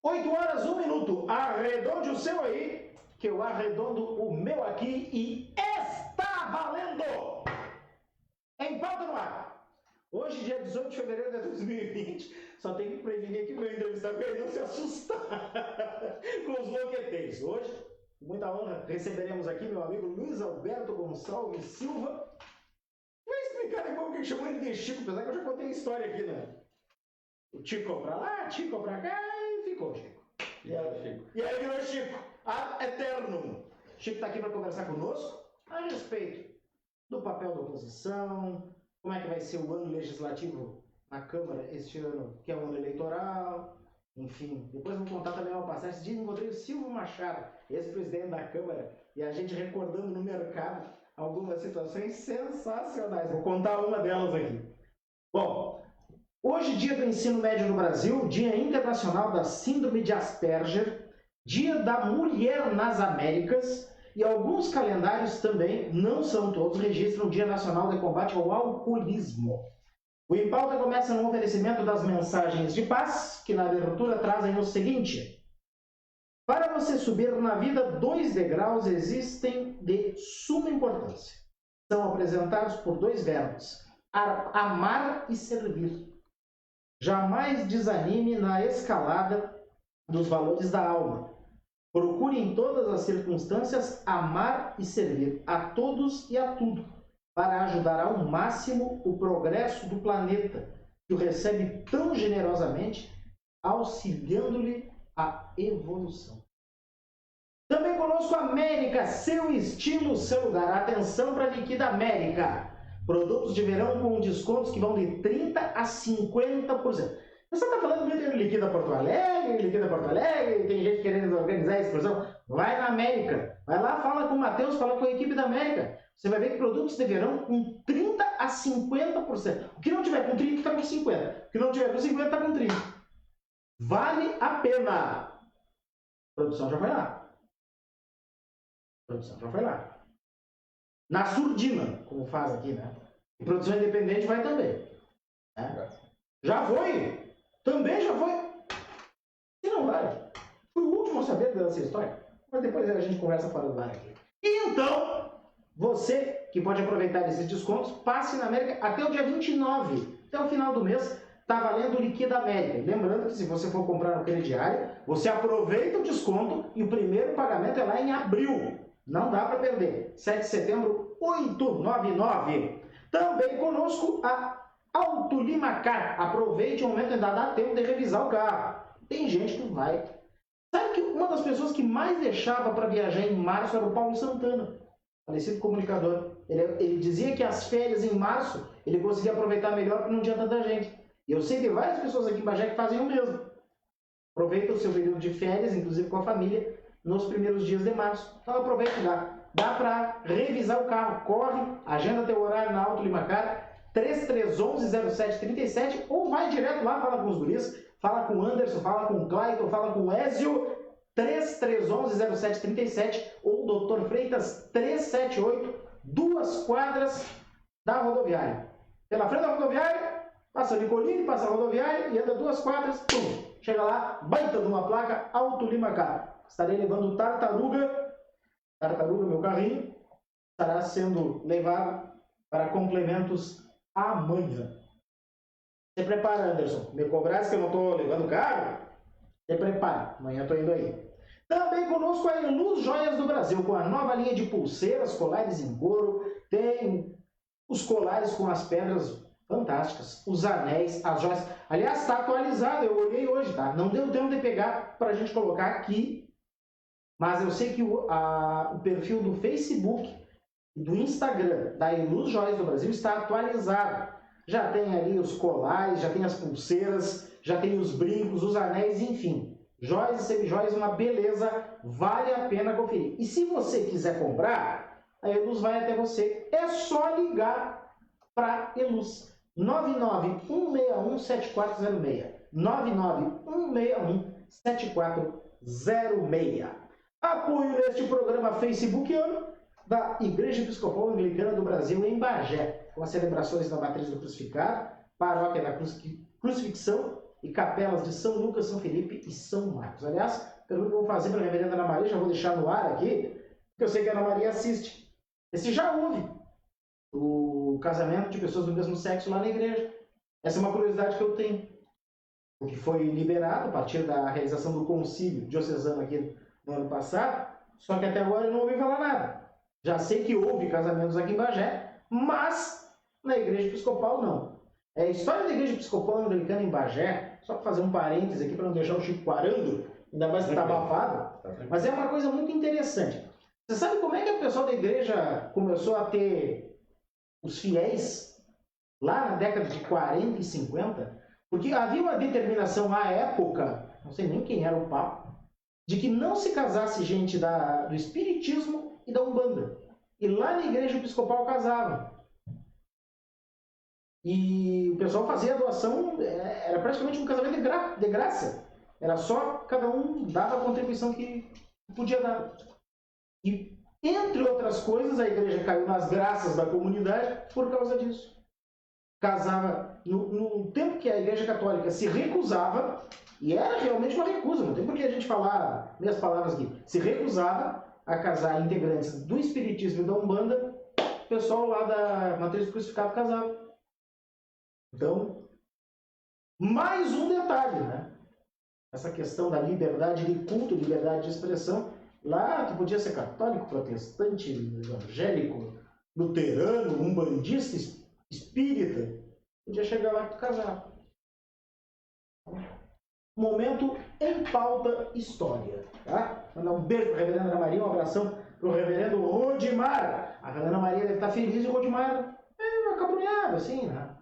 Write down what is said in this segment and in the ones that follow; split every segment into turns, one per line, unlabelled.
8 horas, 1 minuto. Arredonde o seu aí, que eu arredondo o meu aqui e está valendo! Em pauta no ar. Hoje, dia 18 de fevereiro de 2020, só tenho que prevenir aqui o meu entrevistador para ele não se assustar com os loqueteiros. Hoje, com muita honra, receberemos aqui meu amigo Luiz Alberto Gonçalves Silva. Vai explicar depois o que chamou ele de Chico, apesar que eu já contei a história aqui, né? O Chico pra lá, Chico pra cá e ficou Chico. E aí virou Chico, ad eternum. Chico está aqui para conversar conosco a respeito do papel da oposição, como é que vai ser o ano legislativo na Câmara este ano, que é o ano eleitoral, enfim. Depois vou contar também uma passagem. Esse dia encontrei o Silvio Machado, ex-presidente da Câmara, e a gente recordando no mercado algumas situações sensacionais. Vou contar uma delas aqui. Bom, hoje, dia do ensino médio no Brasil, Dia Internacional da Síndrome de Asperger, Dia da Mulher nas Américas, e alguns calendários também, não são todos, registram o Dia Nacional de Combate ao Alcoolismo. O Em Pauta começa no oferecimento das mensagens de paz, que na abertura trazem o seguinte: para você subir na vida, 2 degraus existem de suma importância. São apresentados por 2 verbos, amar e servir. Jamais desanime na escalada dos valores da alma. Procure em todas as circunstâncias amar e servir a todos e a tudo, para ajudar ao máximo o progresso do planeta, que o recebe tão generosamente, auxiliando-lhe a evolução. Também conosco América, seu estilo, seu lugar. Atenção para a Liquida América. Produtos de verão com descontos que vão de 30% a 50%. Você está falando muito de Liquida Porto Alegre, tem gente querendo organizar a exposição. Vai na América, vai lá, fala com o Matheus, fala com a equipe da América. Você vai ver que produtos de verão com 30% a 50%. O que não tiver com 30% está com 50%. O que não tiver com 50% está com 30%. Vale a pena. A produção já foi lá. Na surdina, como faz aqui, né? E produção independente vai também. Né? Já foi? Também já foi? E não vai. Fui o último a saber dessa história. Mas depois a gente conversa fora do bar aqui. Então, você que pode aproveitar esses descontos, passe na América até o dia 29. Até o final do mês, está valendo o Liquida América. Lembrando que se você for comprar no crediário, você aproveita o desconto e o primeiro pagamento é lá em abril. Não dá para perder. 7 de setembro, 899. Também conosco a Autolimacar. Aproveite o momento, ainda dá tempo de revisar o carro. Tem gente que vai. Sabe que uma das pessoas que mais deixava para viajar em março era o Paulo Santana, falecido comunicador. Ele dizia que as férias em março ele conseguia aproveitar melhor porque não tinha tanta gente. E eu sei de várias pessoas aqui em Bagé que fazem o mesmo. Aproveita o seu período de férias, inclusive com a família, nos primeiros dias de março. Então aproveita e dá para revisar o carro. Corre, agenda teu horário na Autolimacar, 3311-0737, ou vai direto lá, fala com os guris, fala com o Anderson, fala com o Clayton, fala com o Ézio, 3311-0737, ou Dr. Freitas 378, 2 quadras da rodoviária. Pela frente da rodoviária, passa o Nicolini, passa a rodoviária e anda 2 quadras, pum, chega lá, baita de uma placa, Autolimacar. Estarei levando o Tartaruga, meu carrinho, estará sendo levado para complementos amanhã. Se prepara, Anderson. Me cobrasse que eu não estou levando o carro? Se prepara. Amanhã estou indo aí. Também conosco a Eluz Joias do Brasil, com a nova linha de pulseiras, colares em couro. Tem os colares com as pedras fantásticas, os anéis, as joias. Aliás, está atualizado. Eu olhei hoje, tá? Não deu tempo de pegar para a gente colocar aqui. Mas eu sei que o perfil do Facebook e do Instagram da Eluz Joias do Brasil está atualizado. Já tem ali os colares, já tem as pulseiras, já tem os brincos, os anéis, enfim. Joias e semijoias, uma beleza, vale a pena conferir. E se você quiser comprar, a Eluz vai até você. É só ligar para Eluz. 991617406. 991617406. Apoio neste programa facebookiano da Igreja Episcopal Anglicana do Brasil em Bagé, com as celebrações da Matriz do Crucificado, Paróquia da Crucifixão e capelas de São Lucas, São Felipe e São Marcos. Aliás, pergunta que eu vou fazer para a reverenda Ana Maria, já vou deixar no ar aqui, porque eu sei que a Ana Maria assiste. Esse já houve o casamento de pessoas do mesmo sexo lá na igreja. Essa é uma curiosidade que eu tenho. O que foi liberado a partir da realização do concílio diocesano aqui no ano passado, só que até agora eu não ouvi falar nada. Já sei que houve casamentos aqui em Bagé, mas na igreja episcopal não. A história da igreja episcopal anglicana em Bagé, só para fazer um parênteses aqui para não deixar o Chico parando, ainda mais que está abafado, mas é uma coisa muito interessante. Você sabe como é que o pessoal da igreja começou a ter os fiéis lá na década de 40 e 50? Porque havia uma determinação à época, não sei nem quem era o Papa, de que não se casasse gente do Espiritismo e da Umbanda. E lá na igreja episcopal casava. E o pessoal fazia a doação, era praticamente um casamento de graça. Era só cada um dava a contribuição que podia dar. E, entre outras coisas, a igreja caiu nas graças da comunidade por causa disso. Casava, no tempo que a igreja católica se recusava, e era realmente uma recusa, não tem por que a gente falar minhas palavras aqui, se recusava a casar integrantes do Espiritismo e da Umbanda, o pessoal lá da Matriz do Crucificado casava. Então, mais um detalhe, né? Essa questão da liberdade de culto, liberdade de expressão, lá tu podia ser católico, protestante, evangélico, luterano, umbandista, espírita, podia chegar lá e casar. Momento em pauta história. Tá? Mandar um beijo para a reverenda Ana Maria, um abração para o reverendo Rodimar. A reverenda Maria deve estar feliz e o Rodimar acabrunhado, assim, né?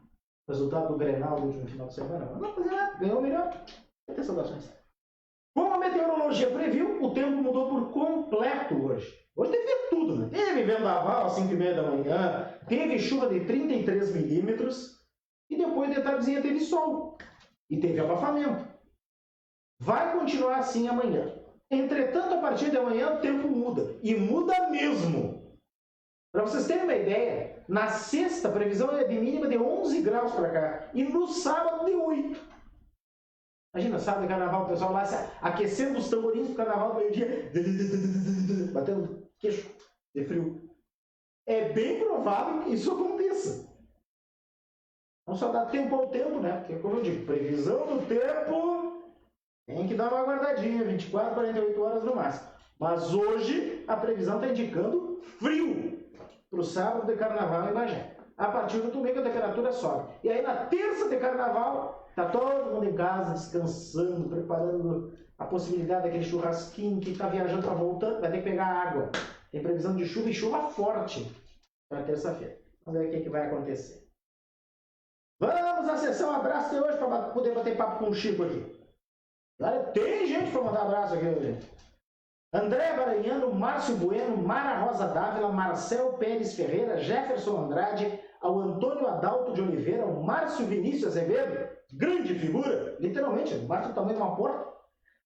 Resultado do Grenal do último final de semana. Mas não fazer nada, ganhou o melhor. Vai ter saudações. Como a meteorologia previu, o tempo mudou por completo hoje. Hoje teve tudo, né? Teve vendaval às 5h30 da manhã, teve chuva de 33 milímetros e depois de tardezinha teve sol. E teve abafamento. Vai continuar assim amanhã. Entretanto, a partir de amanhã o tempo muda. E muda mesmo. Para vocês terem uma ideia, na sexta a previsão é de mínima de 11 graus para cá. E no sábado de 8. Imagina, sábado de carnaval, o pessoal lá aquecendo os tamborins do carnaval do meio-dia. Batendo queixo de frio. É bem provável que isso aconteça. Não só dá tempo ao tempo, né? Porque, como eu digo, previsão do tempo tem que dar uma guardadinha, 24, 48 horas no máximo. Mas hoje a previsão está indicando frio para o sábado de carnaval em Bagé. A partir do domingo a temperatura sobe. E aí na terça de carnaval, está todo mundo em casa, descansando, preparando a possibilidade daquele churrasquinho, que está viajando, está voltando, vai ter que pegar água. Tem previsão de chuva e chuva forte para terça-feira. Vamos ver o que vai acontecer. Vamos à sessão abraço de hoje para poder bater papo com o Chico aqui. Olha, tem gente para mandar abraço aqui hoje. André Baranhano, Márcio Bueno, Mara Rosa Dávila, Marcel Pérez Ferreira, Jefferson Andrade, ao Antônio Adalto de Oliveira, ao Márcio Vinícius Azevedo, grande figura, literalmente, o Márcio do tamanho de uma porta.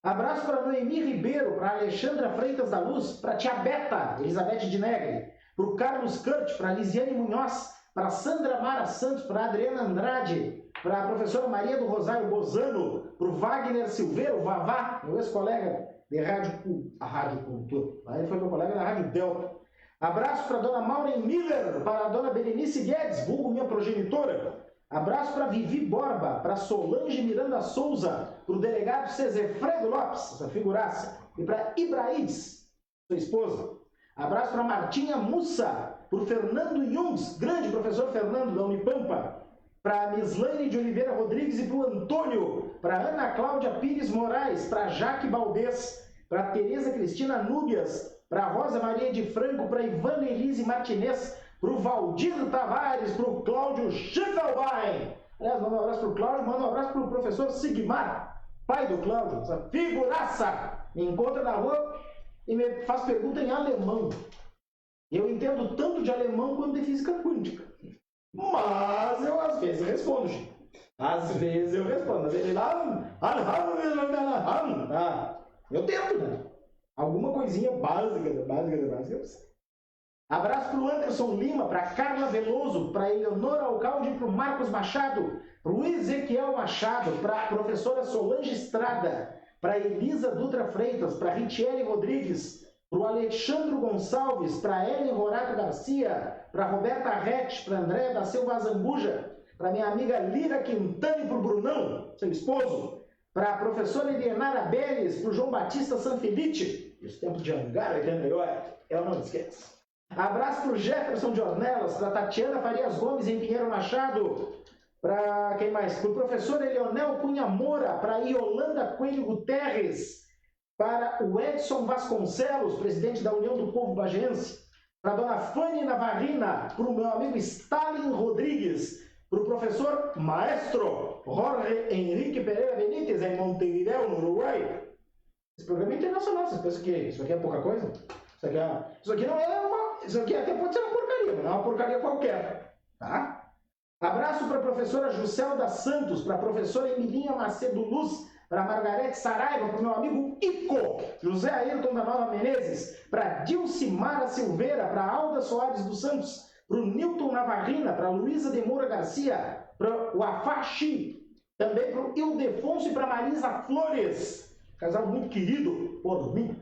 Abraço para Noemi Ribeiro, para Alexandra Freitas da Luz, para Tia Beta, Elizabeth de Negre, para o Carlos Curt, para Lisiane Munhoz, para Sandra Mara Santos, para Adriana Andrade, para a professora Maria do Rosário Bozano, para o Wagner Silveira, o Vavá, meu ex-colega de Rádio Cultura. Ele foi meu colega na Rádio Delta. Abraço para a dona Maureen Miller, para a dona Berenice Guedes, vulgo minha progenitora. Abraço para Vivi Borba, para Solange Miranda Souza, para o delegado Cezefredo Lopes, essa figuraça, e para Ibraís, sua esposa. Abraço para Martinha Mussa, para o Fernando Jungs, grande professor Fernando da Unipampa, para a Mislaine de Oliveira Rodrigues e para o Antônio, para a Ana Cláudia Pires Moraes, para a Jaque Baldez, para a Tereza Cristina Núbias, para a Rosa Maria de Franco, para a Ivana Elise Martinez, para o Valdir Tavares, para o Cláudio Schiffelbein. Aliás, manda um abraço para o Cláudio, manda um abraço para o professor Sigmar, pai do Cláudio, essa figuraça. Me encontra na rua e me faz pergunta em alemão. Eu entendo tanto de alemão quanto de física quântica. Mas eu às vezes respondo, Chico. Às vezes eu respondo. Mas ele lá... eu tento, né? Alguma coisinha básica eu sei. Abraço para o Anderson Lima, para Carla Veloso, para Eleonora Alcalde, para o Marcos Machado, para o Ezequiel Machado, para a professora Solange Estrada, para Elisa Dutra Freitas, para Ritiele Rodrigues, para o Alexandre Gonçalves, para Ellen Rorato Garcia, para Roberta Rete, para Andréa da Silva Zambuja, para minha amiga Lira Quintana e para o Brunão, seu esposo, para a professora Elienara Beles, para o João Batista Sanfelice, esse tempo de Angar 88, eu não esqueço. Abraço para o Jefferson de Ornelas, para Tatiana Farias Gomes em Pinheiro Machado, para quem mais? Para o professor Eleonel Cunha Moura, para Iolanda Coelho Guterres, para o Edson Vasconcelos, presidente da União do Povo Bagense, para a dona Fanny Navarrina, para o meu amigo Stalin Rodrigues, para o professor maestro Jorge Henrique Pereira Benítez, em Montevideo, no Uruguai. Esse programa é internacional, vocês pensam que isso aqui é pouca coisa? Isso aqui não é uma... Isso aqui até pode ser uma porcaria, mas não é uma porcaria qualquer, tá? Abraço para a professora Juscelda Santos, para a professora Emilinha Macedo Luz, para a Margarete Saraiva, para o meu amigo Ico, José Ayrton da Nova Menezes, para Dilcimara Silveira, para Alda Soares dos Santos, para o Nilton Navarrina, para a Luísa de Moura Garcia, para o Afaxi, também para o Ildefonso e para a Marisa Flores, casal muito querido por mim.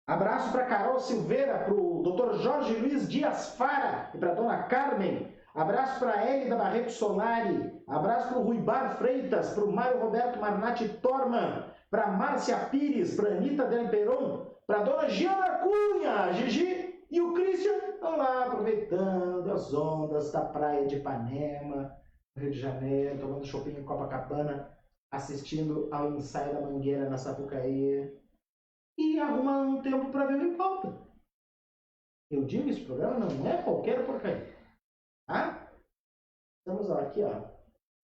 Abraço para Carol Silveira, para o Dr. Jorge Luiz Dias Fara e para a dona Carmen. Abraço para a Hélida Barreto Solari. Abraço para o Ruibar Freitas, para o Mário Roberto Marnatti Torman, para a Márcia Pires, para a Anitta Del Peron, para a dona Giana Cunha, Gigi e o Christian estão lá aproveitando as ondas da praia de Ipanema, Rio de Janeiro, tomando shopping em Copacabana, assistindo ao ensaio da Mangueira na Sapucaí. E arruma um tempo para ver o Em Pauta. Eu digo, esse programa não é qualquer porcaria. Tá? Estamos aqui, ó.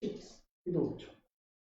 E do último.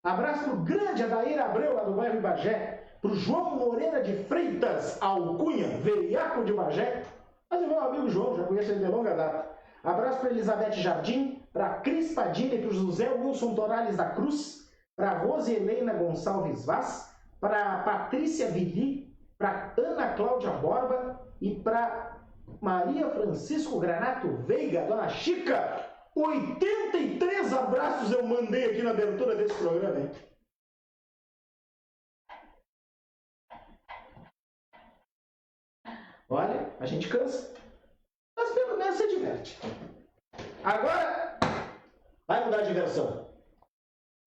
Abraço pro grande Adair Abreu, lá do bairro Bagé. Pro João Moreira de Freitas Alcunha, veiaco de Bagé. Mas é meu amigo João, já conheço ele de longa data. Abraço para Elizabeth Jardim, para Cris Padilha e para José Wilson Torales da Cruz, para Rose Helena Gonçalves Vaz, para Patrícia Villi, para Ana Cláudia Borba e para Maria Francisco Granato Veiga, dona Chica. 83 abraços eu mandei aqui na abertura desse programa, hein? Olha, a gente cansa, mas pelo menos se diverte. Agora, vai mudar de versão.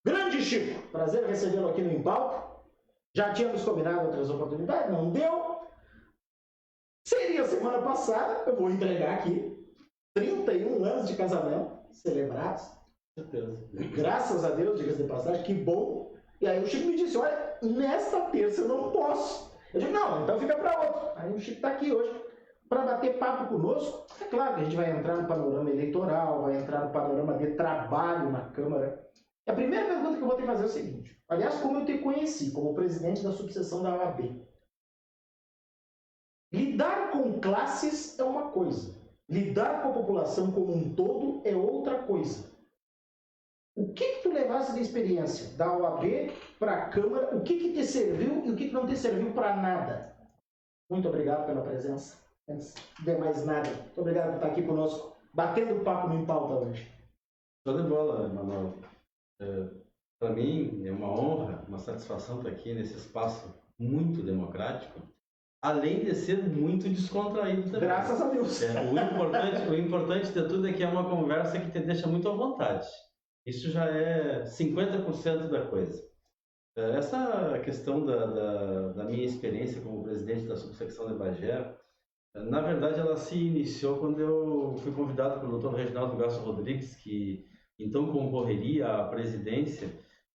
Grande Chico, prazer recebê-lo aqui no Em Pauta. Já tínhamos combinado outras oportunidades, não deu. Seria semana passada, eu vou entregar aqui, 31 anos de casamento celebrados.
Certeza.
Graças a Deus, diga-se de passagem, que bom. E aí o Chico me disse, olha, nesta terça eu não posso. Eu digo, não, então fica para outro. Aí o Chico está aqui hoje para bater papo conosco. É claro que a gente vai entrar no panorama eleitoral, vai entrar no panorama de trabalho na Câmara. E a primeira pergunta que eu vou ter que fazer é o seguinte. Aliás, como eu te conheci como presidente da subseção da OAB. Lidar com classes é uma coisa. Lidar com a população como um todo é outra coisa. O que tu levasse de experiência da OAB para a Câmara? O que te serviu e o que não te serviu para nada? Muito obrigado pela presença. Antes de mais nada, muito obrigado por estar aqui conosco, batendo papo no Em Pauta hoje.
Show de bola, Manuel. Para mim é uma honra, uma satisfação estar aqui nesse espaço muito democrático, além de ser muito descontraído também.
Graças a Deus.
O importante de tudo é que é uma conversa que te deixa muito à vontade. Isso já é 50% da coisa. Essa questão da minha experiência como presidente da subsecção de Bagé, na verdade ela se iniciou quando eu fui convidado pelo Dr. Reginaldo Gasso Rodrigues, que então concorreria à presidência.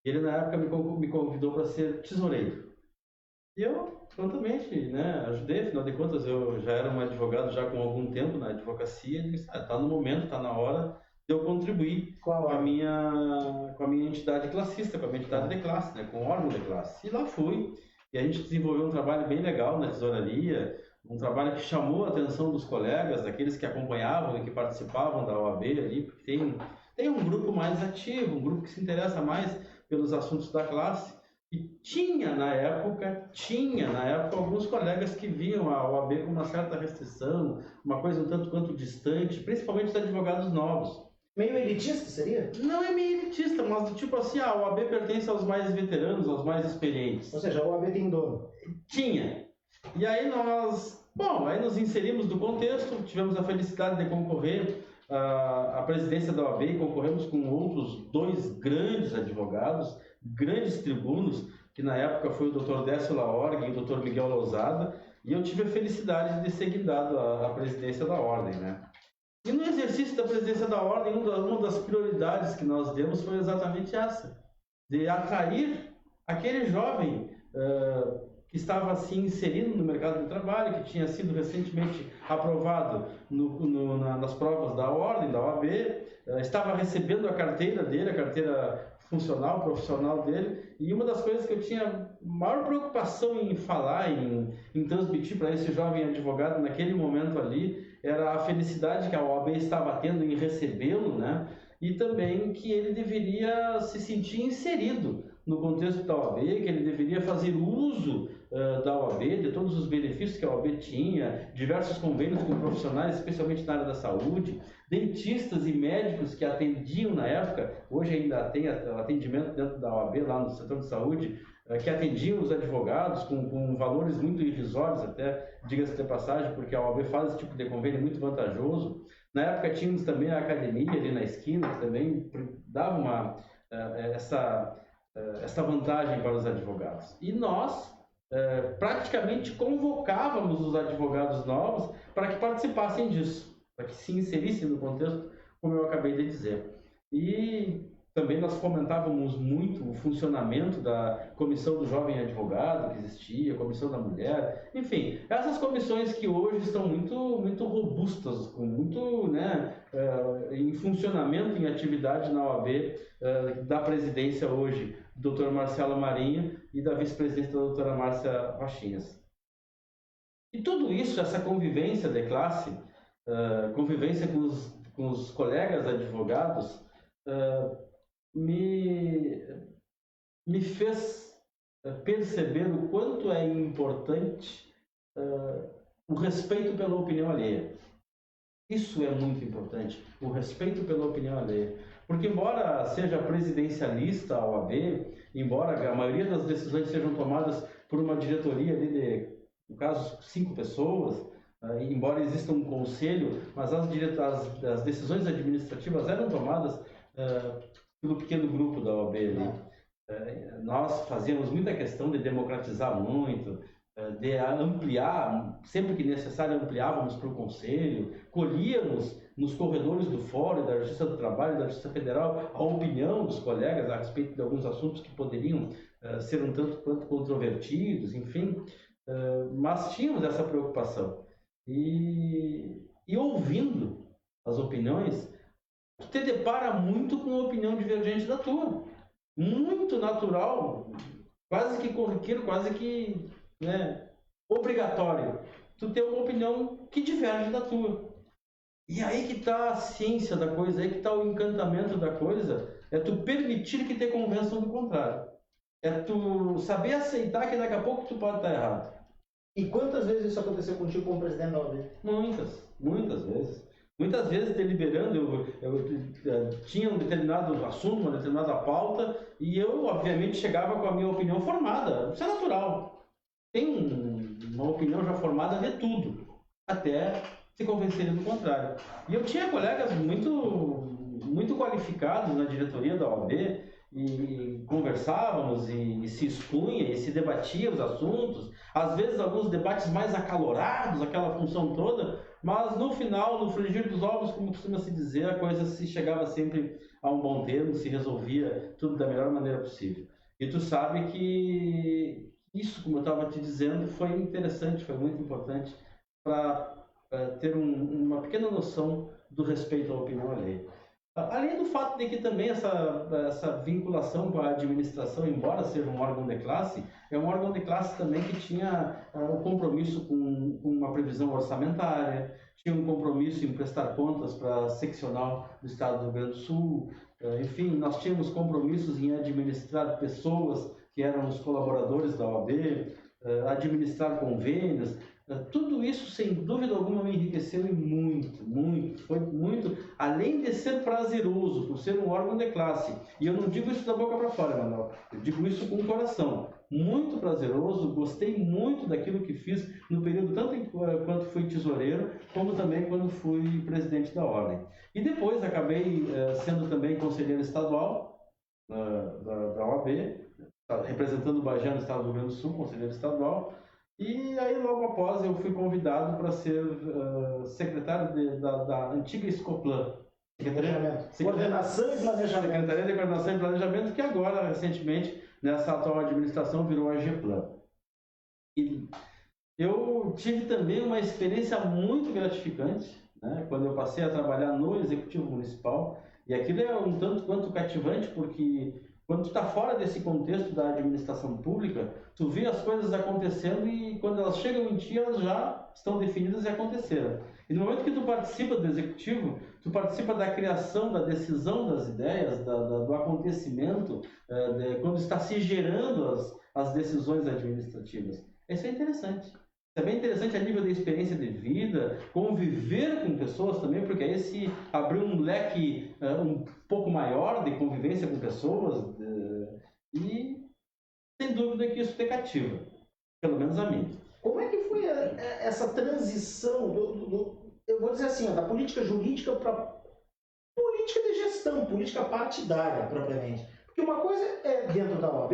Ele na época me convidou para ser tesoureiro. E eu prontamente, né, ajudei, afinal de contas eu já era um advogado já com algum tempo na advocacia, e disse, tá no momento, está na hora de eu contribuir com a minha entidade classista, com a minha entidade de classe, né, com o órgão de classe. E lá fui, e a gente desenvolveu um trabalho bem legal na tesouraria, um trabalho que chamou a atenção dos colegas, daqueles que acompanhavam e que participavam da OAB ali, porque tem um grupo mais ativo, um grupo que se interessa mais pelos assuntos da classe. E tinha na época alguns colegas que viam a OAB com uma certa restrição, uma coisa um tanto quanto distante, principalmente os advogados novos.
Meio elitista, seria?
Não é meio elitista, mas tipo assim, a OAB pertence aos mais veteranos, aos mais experientes.
Ou seja, a OAB tem dono.
Tinha. E aí aí nos inserimos no contexto, tivemos a felicidade de concorrer à presidência da OAB e concorremos com outros 2 grandes advogados, grandes tribunos, que na época foi o Dr. Décio Laorgue e o Dr. Miguel Lousada, e eu tive a felicidade de ser guindado à presidência da Ordem, né? E no exercício da presidência da Ordem, uma das prioridades que nós demos foi exatamente essa, de atrair aquele jovem que estava assim inserido no mercado de trabalho, que tinha sido recentemente aprovado nas provas da Ordem, da OAB, estava recebendo a carteira dele, a carteira funcional, profissional dele, e uma das coisas que eu tinha maior preocupação em falar, em transmitir para esse jovem advogado naquele momento ali, era a felicidade que a OAB estava tendo em recebê-lo, né? E também que ele deveria se sentir inserido no contexto da OAB, que ele deveria fazer uso da OAB, de todos os benefícios que a OAB tinha, diversos convênios com profissionais, especialmente na área da saúde, dentistas e médicos que atendiam na época, hoje ainda tem atendimento dentro da OAB, lá no setor de saúde, que atendiam os advogados com valores muito irrisórios, até, diga-se de passagem, porque a OAB faz esse tipo de convênio muito vantajoso. Na época tínhamos também a academia ali na esquina, que também dava essa vantagem para os advogados. E nós praticamente convocávamos os advogados novos para que participassem disso, para que se inserissem no contexto, como eu acabei de dizer. E também nós fomentávamos muito o funcionamento da comissão do jovem advogado que existia, a comissão da mulher, enfim, essas comissões que hoje estão muito robustas, com muito, né, em funcionamento, em atividade na OAB, da presidência hoje, do Dr. Marcelo Marinho e da vice-presidência da doutora Márcia Rochinhas. E tudo isso, essa convivência de classe, convivência com os colegas advogados, me fez perceber o quanto é importante o respeito pela opinião alheia. Isso é muito importante, o respeito pela opinião alheia. Porque embora seja presidencialista a OAB, embora a maioria das decisões sejam tomadas por uma diretoria ali de, no caso, 5 pessoas, embora exista um conselho, mas as decisões administrativas eram tomadas pelo pequeno grupo da OAB ali. Nós fazíamos muita questão de democratizar muito, de ampliar, sempre que necessário ampliávamos para o Conselho, colhíamos nos corredores do Fórum, da Justiça do Trabalho, da Justiça Federal, a opinião dos colegas a respeito de alguns assuntos que poderiam ser um tanto quanto controvertidos, enfim, mas tínhamos essa preocupação. E ouvindo as opiniões, tu te depara muito com uma opinião divergente da tua. Muito natural, quase que corriqueiro, quase que obrigatório. Tu ter uma opinião que diverge da tua. E aí que está a ciência da coisa, aí que está o encantamento da coisa, é tu permitir que te convençam do contrário. É tu saber aceitar que daqui a pouco tu pode estar errado.
E quantas vezes isso aconteceu contigo como presidente da OAB?
Muitas vezes. Muitas vezes deliberando, eu tinha um determinado assunto, uma determinada pauta, e eu, obviamente, chegava com a minha opinião formada. Isso é natural. Tem uma opinião já formada de tudo, até se convencerem do contrário. E eu tinha colegas muito qualificados na diretoria da OAB, e conversávamos e se expunha e se debatia os assuntos, às vezes alguns debates mais acalorados, aquela função toda, mas no final, no frigir dos ovos, como costuma se dizer, a coisa se chegava sempre a um bom termo, se resolvia tudo da melhor maneira possível. E tu sabe que isso, como eu estava te dizendo, foi interessante, foi muito importante para ter uma pequena noção do respeito à opinião alheia. Além do fato de que também essa vinculação com a administração, embora seja um órgão de classe, é um órgão de classe também que tinha um compromisso com uma previsão orçamentária, tinha um compromisso em prestar contas para a seccional do Estado do Rio Grande do Sul, enfim, nós tínhamos compromissos em administrar pessoas que eram os colaboradores da OAB, administrar convênios, tudo isso, sem dúvida alguma, me enriqueceu e muito, foi muito, além de ser prazeroso, por ser um órgão de classe. E eu não digo isso da boca para fora, Manuel, eu digo isso com o coração. Muito prazeroso, gostei muito daquilo que fiz no período, tanto enquanto fui tesoureiro, como também quando fui presidente da Ordem. E depois acabei sendo também conselheiro estadual da OAB, representando o Bagé no estado do Rio Grande do Sul, conselheiro estadual. E aí, logo após, eu fui convidado para ser secretário da antiga Escoplan.
Coordenação e Planejamento.
Secretaria de Coordenação e Planejamento, que agora, recentemente, nessa atual administração, virou a GEPLAN. E eu tive também uma experiência muito gratificante, né, quando eu passei a trabalhar no Executivo Municipal. E aquilo é um tanto quanto cativante, porque quando tu está fora desse contexto da administração pública, tu vê as coisas acontecendo e quando elas chegam em ti, elas já estão definidas e aconteceram. E no momento que tu participa do executivo, tu participa da criação, da decisão das ideias, do acontecimento, quando está se gerando as decisões administrativas. Isso é interessante. É bem interessante a nível da experiência de vida, conviver com pessoas também, porque aí se abriu um leque um pouco maior de convivência com pessoas e sem dúvida que isso te cativa, pelo menos a mim.
Como é que foi essa transição, eu vou dizer assim, da política jurídica para política de gestão, política partidária propriamente? Porque uma coisa é dentro da OAB,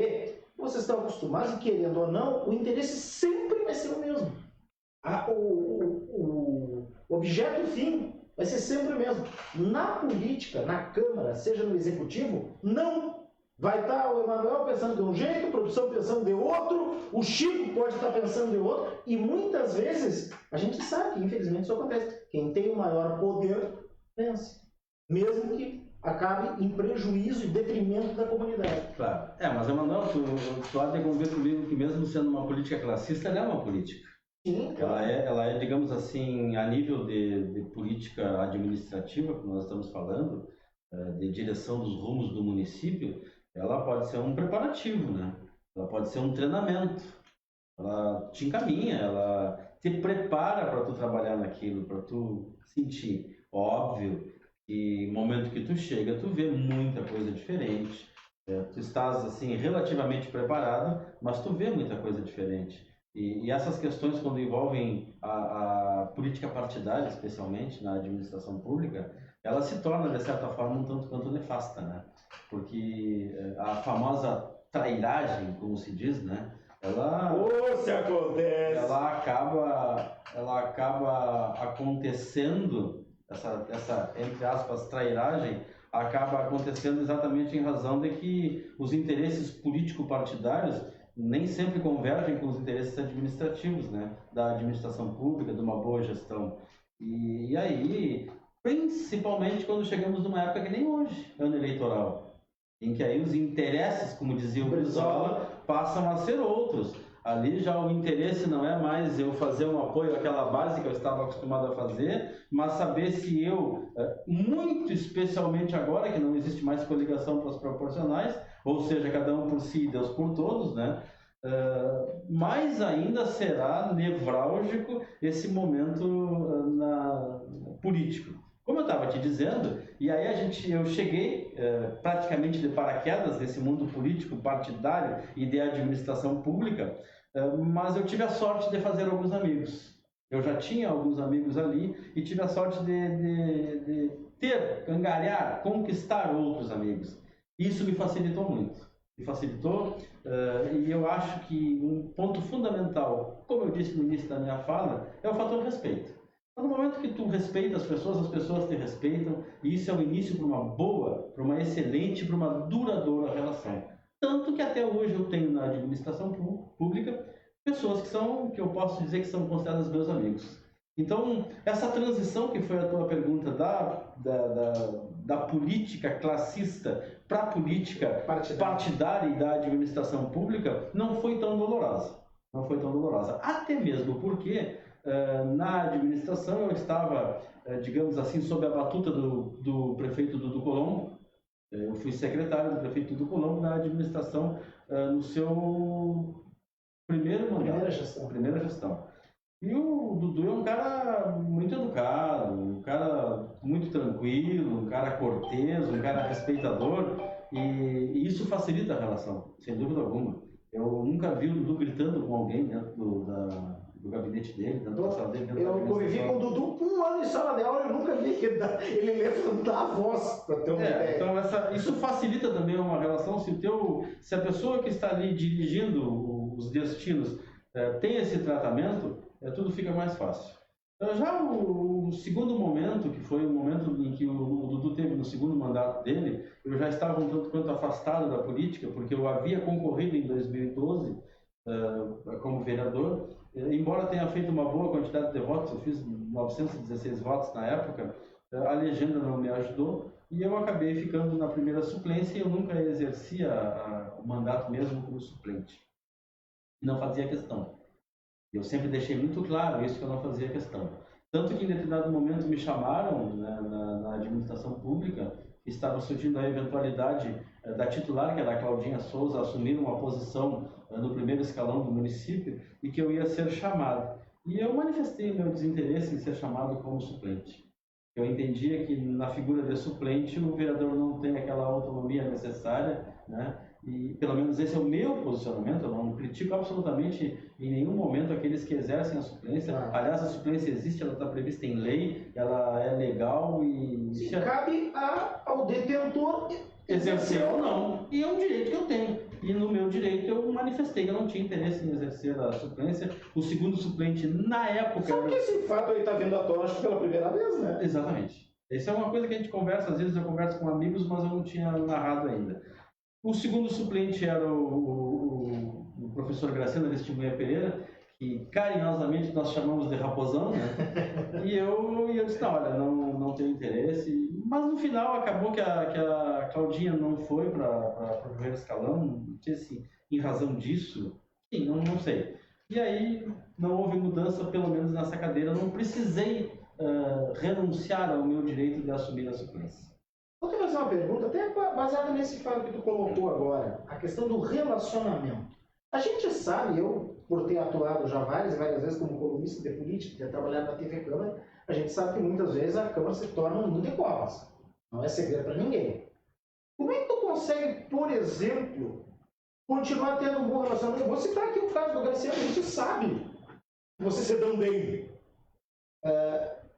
vocês estão acostumados e, querendo ou não, o interesse sempre vai ser o mesmo. O objeto fim vai ser sempre o mesmo. Na política, na Câmara, seja no Executivo, não. Vai estar o Emanuel pensando de um jeito, a produção pensando de outro, o Chico pode estar pensando de outro, e muitas vezes a gente sabe que, infelizmente, isso acontece. Quem tem o maior poder, vence. Mesmo que acabe em prejuízo e detrimento da comunidade.
Claro. Mas, Emanuel, tu há de conviver comigo que mesmo sendo uma política classista, ela é uma política.
Sim,
claro. Ela é, digamos assim, a nível de política administrativa, que nós estamos falando, de direção dos rumos do município, ela pode ser um preparativo, né? Ela pode ser um treinamento. Ela te encaminha, ela te prepara para tu trabalhar naquilo, para tu sentir. Óbvio que no momento que tu chega, tu vê muita coisa diferente. Tu estás assim relativamente preparado, mas tu vê muita coisa diferente. E essas questões, quando envolvem a política partidária, especialmente na administração pública, ela se torna, de certa forma, um tanto quanto nefasta, né? Porque a famosa trairagem, como se diz, né?
Se acontece!
Ela acaba acontecendo, essa entre aspas, trairagem, acaba acontecendo exatamente em razão de que os interesses político-partidários nem sempre convergem com os interesses administrativos, né? Da administração pública, de uma boa gestão. E aí, principalmente quando chegamos numa época que nem hoje, ano eleitoral, em que aí os interesses, como dizia o Brizola, passam a ser outros. Ali já o interesse não é mais eu fazer um apoio àquela base que eu estava acostumado a fazer, mas saber se eu, muito especialmente agora que não existe mais coligação para as proporcionais, ou seja, cada um por si e Deus por todos, né? Mais ainda será nevrálgico esse momento político. Como eu estava te dizendo, e aí eu cheguei praticamente de paraquedas nesse mundo político, partidário e de administração pública, mas eu tive a sorte de fazer alguns amigos. Eu já tinha alguns amigos ali e tive a sorte de angariar, conquistar outros amigos. Isso me facilitou muito. Me facilitou e eu acho que um ponto fundamental, como eu disse no início da minha fala, é o fator respeito. No momento que tu respeita as pessoas te respeitam, e isso é o início para uma boa, para uma excelente, para uma duradoura relação. Tanto que até hoje eu tenho na administração pública pessoas que eu posso dizer que são consideradas meus amigos. Então, essa transição que foi a tua pergunta da política classista para a política partidária e da administração pública não foi tão dolorosa. Não foi tão dolorosa. Até mesmo porque na administração eu estava, digamos assim, sob a batuta do prefeito Dudu Colombo, Eu fui secretário do prefeito do Colombo na administração no seu primeiro mandato. Primeira gestão. E o Dudu é um cara muito educado, um cara muito tranquilo, um cara cortês, um cara respeitador, e isso facilita a relação, sem dúvida alguma. Eu nunca vi o Dudu gritando com alguém dentro do gabinete dele, dentro da sala dele.
Eu convivi com o Dudu por um ano em sala de aula, eu nunca vi ele levantar a voz para ter uma ideia.
Então isso facilita também uma relação. Se a pessoa que está ali dirigindo os destinos tem esse tratamento, tudo fica mais fácil. Já o segundo momento, que foi o momento em que o Dudu teve no segundo mandato dele, eu já estava um tanto quanto afastado da política, porque eu havia concorrido em 2012 como vereador, embora tenha feito uma boa quantidade de votos, eu fiz 916 votos na época, a legenda não me ajudou, e eu acabei ficando na primeira suplência, e eu nunca exercia o mandato mesmo como suplente. Não fazia questão. Eu sempre deixei muito claro isso, que eu não fazia questão. Tanto que em determinado momento me chamaram na administração pública, estava surgindo a eventualidade da titular, que era a Claudinha Souza, assumir uma posição no primeiro escalão do município e que eu ia ser chamado. E eu manifestei o meu desinteresse em ser chamado como suplente. Eu entendia que na figura de suplente o vereador não tem aquela autonomia necessária, né? E pelo menos esse é o meu posicionamento. Eu não critico absolutamente em nenhum momento aqueles que exercem a suplência. Aliás, a suplência existe, ela está prevista em lei, ela é legal e...
Se cabe ao detentor
exercer ou não, e é um direito que eu tenho. E no meu direito eu manifestei que eu não tinha interesse em exercer a suplência. O segundo suplente na época...
Só que esse fato aí está vindo à tona pela primeira vez, né?
Exatamente. Essa é uma coisa que a gente conversa, às vezes eu converso com amigos, mas eu não tinha narrado ainda. O segundo suplente era o professor Graciano Aristimunha Pereira, que carinhosamente nós chamamos de Raposão, né? E eu disse, não, olha, não tenho interesse. Mas no final acabou que a Claudinha não foi para o primeiro escalão, não sei se em razão disso, sim, não sei. E aí não houve mudança, pelo menos nessa cadeira, eu não precisei renunciar ao meu direito de assumir a suplência.
Vou te fazer uma pergunta, até baseada nesse fato que tu colocou agora, a questão do relacionamento. A gente sabe, eu, por ter atuado já várias vezes como colunista de política, ter trabalhado na TV Câmara, a gente sabe que muitas vezes a Câmara se torna um ninho de cobras. Não é segredo para ninguém. Como é que tu consegue, por exemplo, continuar tendo um bom relacionamento? Vou citar aqui o caso do Graciano, a gente sabe que você se dão bem.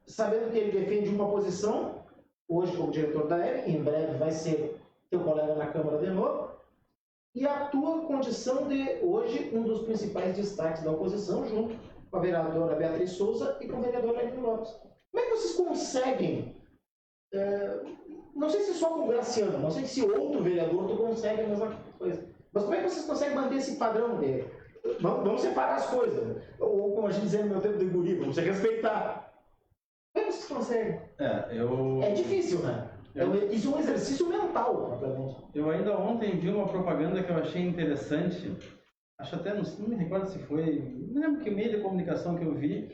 Sabendo que ele defende uma posição, hoje como diretor da ERE, em breve vai ser teu colega na Câmara de novo, e a tua condição de, hoje, um dos principais destaques da oposição, junto com a vereadora Beatriz Souza e com o vereador Lenin Lopes. Como é que vocês conseguem, não sei se só com o Graciano, não sei se outro vereador tu consegue a mesma coisa, mas como é que vocês conseguem manter esse padrão de, vamos separar as coisas, ou como a gente dizia no meu tempo de guri, vamos se respeitar. Como é que vocês conseguem? É difícil, né? Isso é um exercício mental, propriamente.
Eu ainda ontem vi uma propaganda que eu achei interessante. Acho até, não me recordo se foi... Não lembro que meio de comunicação que eu vi.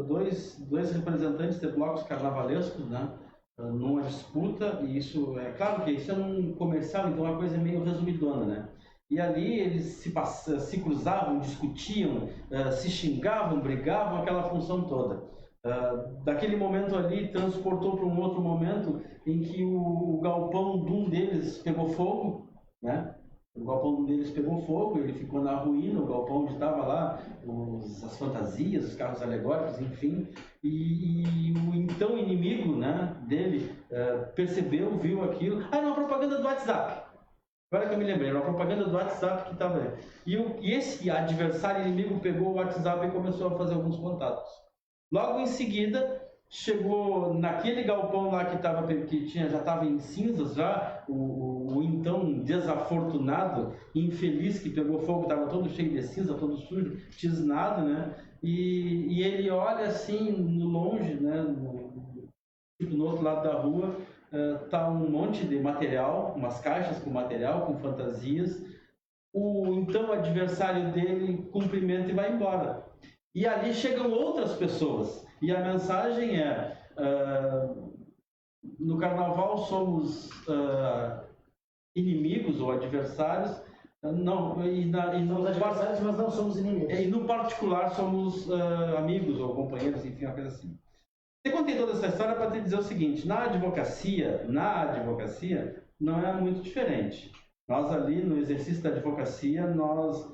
Dois representantes de blocos carnavalescos, né? Numa disputa. E isso, é claro que isso é um comercial, então é uma coisa meio resumidona, né? E ali eles se cruzavam, discutiam, se xingavam, brigavam, aquela função toda. Daquele momento ali transportou para um outro momento em que o galpão de um deles pegou fogo, né? O galpão de um deles pegou fogo, ele ficou na ruína, o galpão onde estava lá as fantasias, os carros alegóricos, enfim, e o então inimigo, né, dele percebeu, viu aquilo. Não, a propaganda do WhatsApp. Agora que eu me lembrei, era uma propaganda do WhatsApp que estava ali. E esse adversário inimigo pegou o WhatsApp e começou a fazer alguns contatos. Logo em seguida, chegou naquele galpão lá já estava em cinzas, já o então desafortunado, infeliz, que pegou fogo, estava todo cheio de cinza, todo sujo, tisnado, né? E ele olha assim, no longe, né? No outro lado da rua, tá um monte de material, umas caixas com material, com fantasias. O então adversário dele cumprimenta e vai embora. E ali chegam outras pessoas. E a mensagem é: no carnaval somos inimigos ou adversários, não,
somos adversários, mas não somos inimigos.
E no particular somos amigos ou companheiros, enfim, uma coisa assim. Eu contei toda essa história para te dizer o seguinte: na advocacia não é muito diferente. Nós ali no exercício da advocacia, nós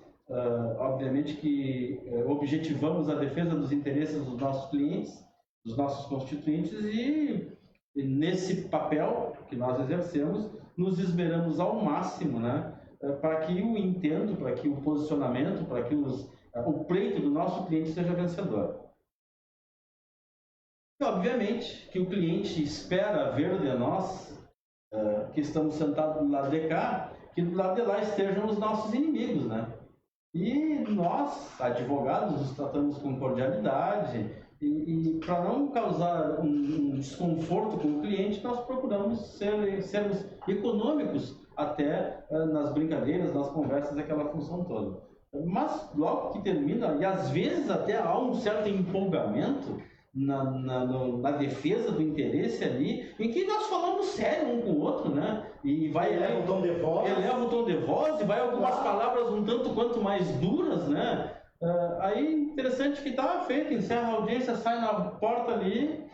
obviamente que objetivamos a defesa dos interesses dos nossos clientes, dos nossos constituintes, e nesse papel que nós exercemos, nos esmeramos ao máximo, né, para que o intento, para que o posicionamento, para que o pleito do nosso cliente seja vencedor. E, obviamente, que o cliente espera ver de nós, que estamos sentados do lado de cá, que do lado de lá estejam os nossos inimigos, né? E nós, advogados, nos tratamos com cordialidade e para não causar um desconforto com o cliente, nós procuramos sermos econômicos até nas brincadeiras, nas conversas, aquela função toda. Mas logo que termina, e às vezes até há um certo empolgamento na defesa do interesse ali, em que nós falamos sério um com o outro, né? E vai
eleva o tom de voz.
Eleva o tom de voz e vai algumas palavras um tanto quanto mais duras, né? Aí interessante que estava feito, encerra a audiência, sai na porta ali,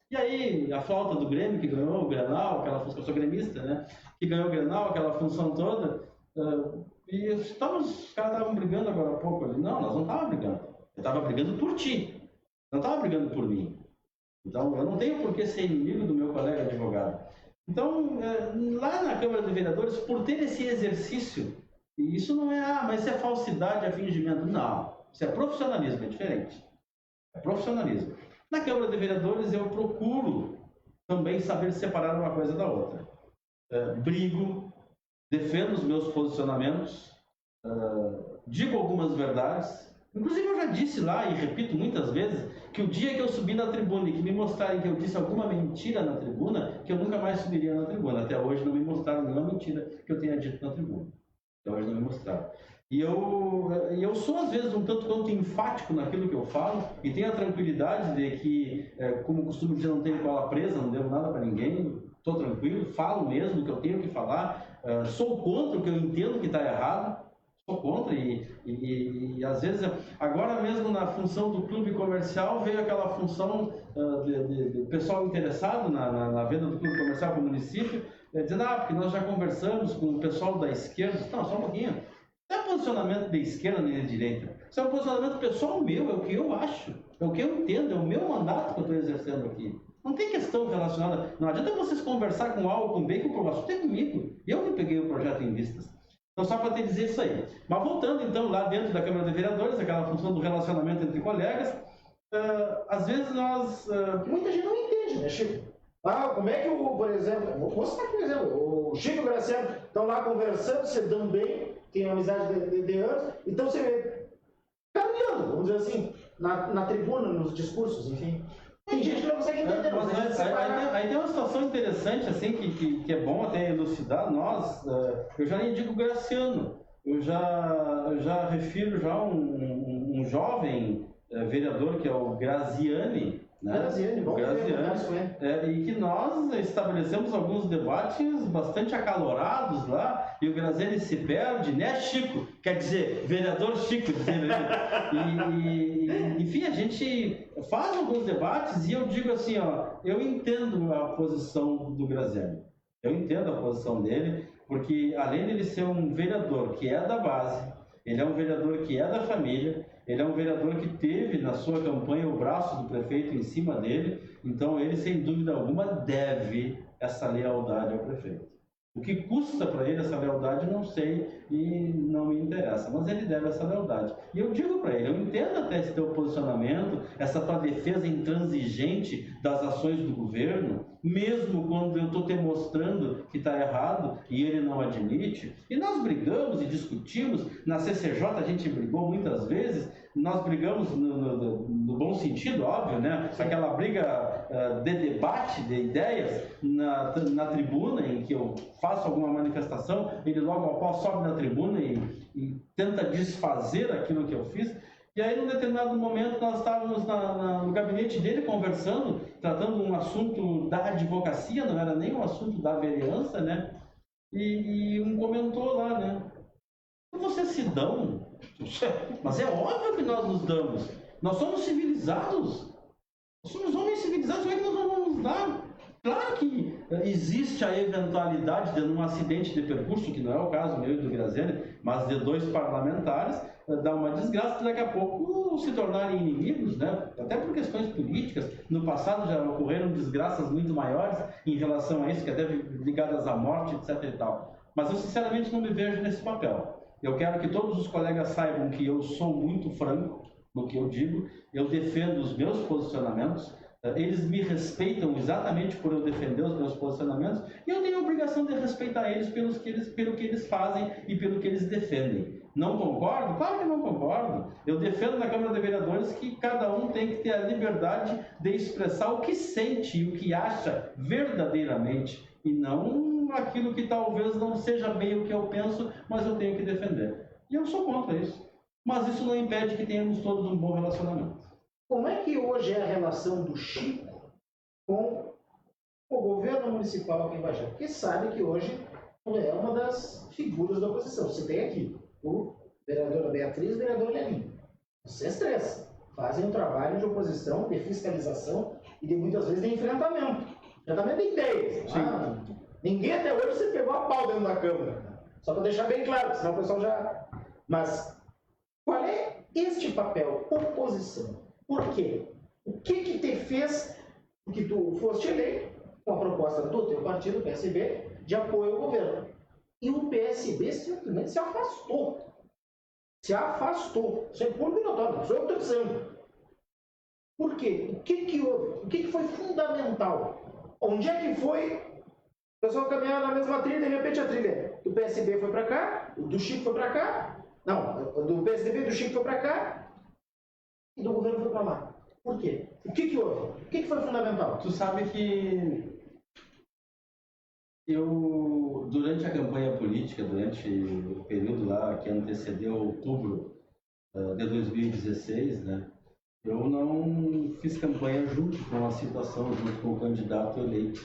e aí a flauta do Grêmio que ganhou o Grenal, aquela função, eu sou gremista, né? Que ganhou o Grenal, aquela função toda, e os caras estavam brigando agora há pouco ali. Não, nós não estávamos brigando. Eu estava brigando por ti. Não estava brigando por mim. Então, eu não tenho por que ser inimigo do meu colega advogado. Então, lá na Câmara de Vereadores, por ter esse exercício, e isso não é, mas isso é falsidade, é fingimento. Não, isso é profissionalismo, é diferente. É profissionalismo. Na Câmara de Vereadores, eu procuro também saber separar uma coisa da outra. Brigo, defendo os meus posicionamentos, digo algumas verdades. Inclusive, eu já disse lá, e repito muitas vezes, que o dia que eu subir na tribuna e que me mostrarem que eu disse alguma mentira na tribuna, que eu nunca mais subiria na tribuna. Até hoje não me mostraram nenhuma mentira que eu tenha dito na tribuna. Até hoje não me mostraram. E eu sou, às vezes, um tanto quanto enfático naquilo que eu falo, e tenho a tranquilidade de que, como costumo dizer, não tenho cola presa, não devo nada para ninguém, estou tranquilo, falo mesmo o que eu tenho que falar, sou contra o que eu entendo que está errado, sou contra, e às vezes, agora mesmo na função do clube comercial, veio aquela função de pessoal interessado na venda do clube comercial para o município, dizendo, porque nós já conversamos com o pessoal da esquerda. Não, só um pouquinho. Não é posicionamento da esquerda nem da direita, isso é um posicionamento pessoal meu, é o que eu acho, é o que eu entendo, é o meu mandato que eu estou exercendo aqui. Não tem questão relacionada, não adianta vocês conversar com A ou com B, que o assunto é comigo, eu que peguei o projeto em vistas. Então, só para te dizer isso aí. Mas voltando, então, lá dentro da Câmara de Vereadores, aquela função do relacionamento entre colegas, às vezes nós...
Muita gente não entende, né, Chico? Como é que, por exemplo, vou citar aqui um exemplo, o Chico e o Graciano estão lá conversando, se dão bem, tem uma amizade de anos, então você vê caminhando, vamos dizer assim, na tribuna, nos discursos, enfim. Tem gente que não consegue entender.
Aí tem uma situação interessante, assim, que é bom até elucidar. Eu já nem digo Graciano, eu já refiro já um jovem vereador, que é o Graziani, né? E que nós estabelecemos alguns debates bastante acalorados lá, e o Graziani se perde, né, Chico? Quer dizer, vereador Chico, dizendo enfim, a gente faz alguns debates, e eu digo assim, eu entendo a posição do Graziani, eu entendo a posição dele, porque além de ele ser um vereador que é da base, ele é um vereador que é da família, ele é um vereador que teve na sua campanha o braço do prefeito em cima dele, então ele, sem dúvida alguma, deve essa lealdade ao prefeito. O que custa para ele essa lealdade, não sei e não me interessa, mas ele deve essa lealdade. E eu digo para ele, eu entendo até esse teu posicionamento, essa tua defesa intransigente das ações do governo, mesmo quando eu estou te mostrando que está errado e ele não admite. E nós brigamos e discutimos, na CCJ a gente brigou muitas vezes, nós brigamos no bom sentido, óbvio, né? Aquela briga de debate, de ideias, na tribuna, em que eu faço alguma manifestação, ele logo após sobe na tribuna e tenta desfazer aquilo que eu fiz. E aí, num determinado momento, nós estávamos no gabinete dele conversando, tratando um assunto da advocacia, não era nem um assunto da vereança, né? E um comentou lá, né? Vocês se dão? Mas é óbvio que nós nos damos. Nós somos civilizados. Nós somos homens civilizados, como é que nós vamos nos dar? Claro que existe a eventualidade de um acidente de percurso, que não é o caso meu e do Graziani, mas de dois parlamentares, dar uma desgraça e daqui a pouco se tornarem inimigos, né? Até por questões políticas. No passado já ocorreram desgraças muito maiores em relação a isso, que até ligadas à morte, etc. e tal. Mas eu sinceramente não me vejo nesse papel. Eu quero que todos os colegas saibam que eu sou muito franco no que eu digo, eu defendo os meus posicionamentos, eles me respeitam exatamente por eu defender os meus posicionamentos e eu tenho a obrigação de respeitar eles pelo que eles fazem e pelo que eles defendem. Não concordo? Claro que não concordo. Eu defendo na Câmara de Vereadores que cada um tem que ter a liberdade de expressar o que sente e o que acha verdadeiramente e não aquilo que talvez não seja bem o que eu penso, mas eu tenho que defender. E eu sou contra isso. Mas isso não impede que tenhamos todos um bom relacionamento.
Como é que hoje é a relação do Chico com o governo municipal aqui em Bagé? Porque sabe que hoje é uma das figuras da oposição. Você tem aqui o vereador Beatriz e o vereador Lenin. Vocês três fazem um trabalho de oposição, de fiscalização e de muitas vezes de enfrentamento. Enfrentamento de ideias. Ninguém até hoje se pegou a pau dentro da Câmara. Só para deixar bem claro, senão o pessoal já... Mas qual é este papel? Oposição. Por quê? O que te fez que tu foste eleito com a proposta do teu partido, o PSB, de apoio ao governo? E o PSB simplesmente se afastou. Se afastou. Isso é público e notório, não sou eu que estou dizendo. Por quê? O que houve? O que foi fundamental? Onde é que foi? O pessoal caminhava na mesma trilha, de repente a trilha do PSB foi para cá, o do Chico foi para cá, não, do PSDB do Chico foi para cá e do governo foi para lá. Por quê? O que houve? O que foi fundamental?
Tu sabe que eu, durante a campanha política, durante o período lá que antecedeu outubro de 2016, né, eu não fiz campanha junto com a situação, junto com o candidato eleito,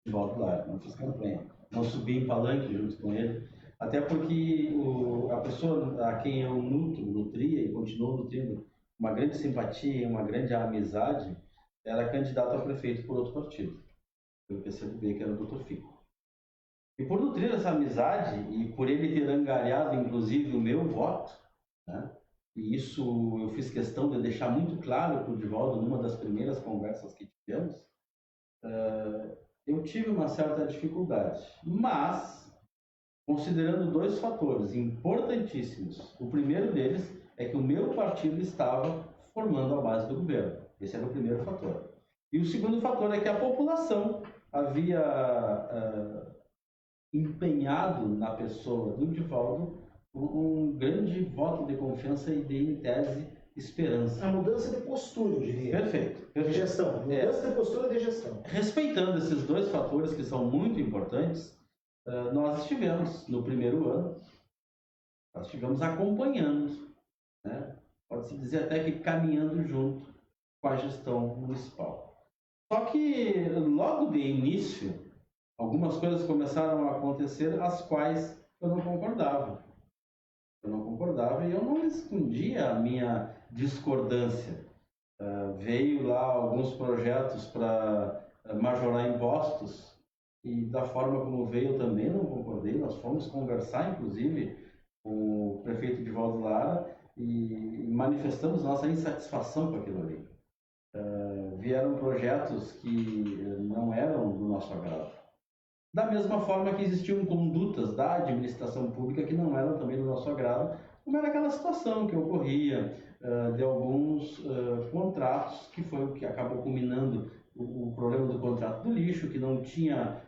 Divaldo Lara. Não fiz campanha. Não subi em palanque junto com ele. Até porque a pessoa a quem eu nutria e continuo nutrindo uma grande simpatia, uma grande amizade, era candidato a prefeito por outro partido. Eu PCdoB, que era o Dr. Fico. E por nutrir essa amizade, e por ele ter angariado, inclusive, o meu voto, né? E isso eu fiz questão de deixar muito claro para o Divaldo numa das primeiras conversas que tivemos, eu tive uma certa dificuldade. Mas, considerando dois fatores importantíssimos, o primeiro deles é que o meu partido estava formando a base do governo. Esse era o primeiro fator. E o segundo fator é que a população havia empenhado na pessoa do Divaldo um grande voto de confiança e de, em tese, esperança.
A mudança de postura, eu diria.
Perfeito.
De gestão. Mudança de postura de gestão.
Respeitando esses dois fatores que são muito importantes, nós estivemos, no primeiro ano, nós estivemos acompanhando, né? Pode-se dizer até que caminhando junto com a gestão municipal. Só que, logo de início, algumas coisas começaram a acontecer, as quais eu não concordava. Eu não concordava e eu não escondia a minha discordância. Veio lá alguns projetos para majorar impostos e da forma como veio eu também não concordei. Nós fomos conversar, inclusive, com o prefeito Divaldo Lara e manifestamos nossa insatisfação com aquilo ali. Vieram projetos que não eram do nosso agrado. Da mesma forma que existiam condutas da administração pública que não eram também do nosso agrado, como era aquela situação que ocorria de alguns contratos, que foi o que acabou culminando o problema do contrato do lixo, que não tinha,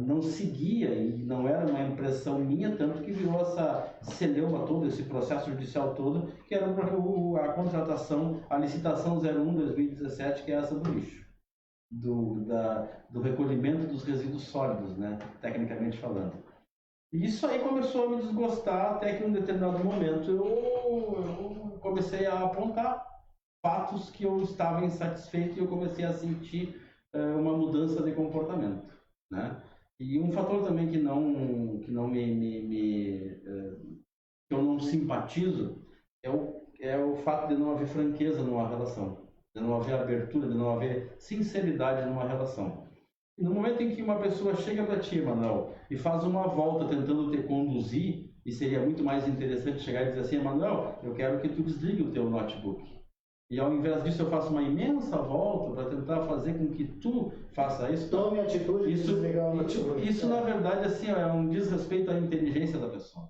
não seguia e não era uma impressão minha, tanto que virou essa celeuma toda, esse processo judicial todo, que era a contratação, a licitação 01/2017, que é essa do lixo. Do recolhimento dos resíduos sólidos, né, tecnicamente falando. E isso aí começou a me desgostar até que em um determinado momento eu comecei a apontar fatos que eu estava insatisfeito e eu comecei a sentir uma mudança de comportamento, né? E um fator também que eu não simpatizo é o fato de não haver franqueza numa relação, de não haver abertura, de não haver sinceridade numa relação. E no momento em que uma pessoa chega para ti, Emanuel, e faz uma volta tentando te conduzir, e seria muito mais interessante chegar e dizer assim, Emanuel, eu quero que tu desligue o teu notebook. E ao invés disso eu faço uma imensa volta para tentar fazer com que tu faça isso.
Tome atitude de desligar o notebook.
Isso na verdade assim, é um desrespeito à inteligência da pessoa.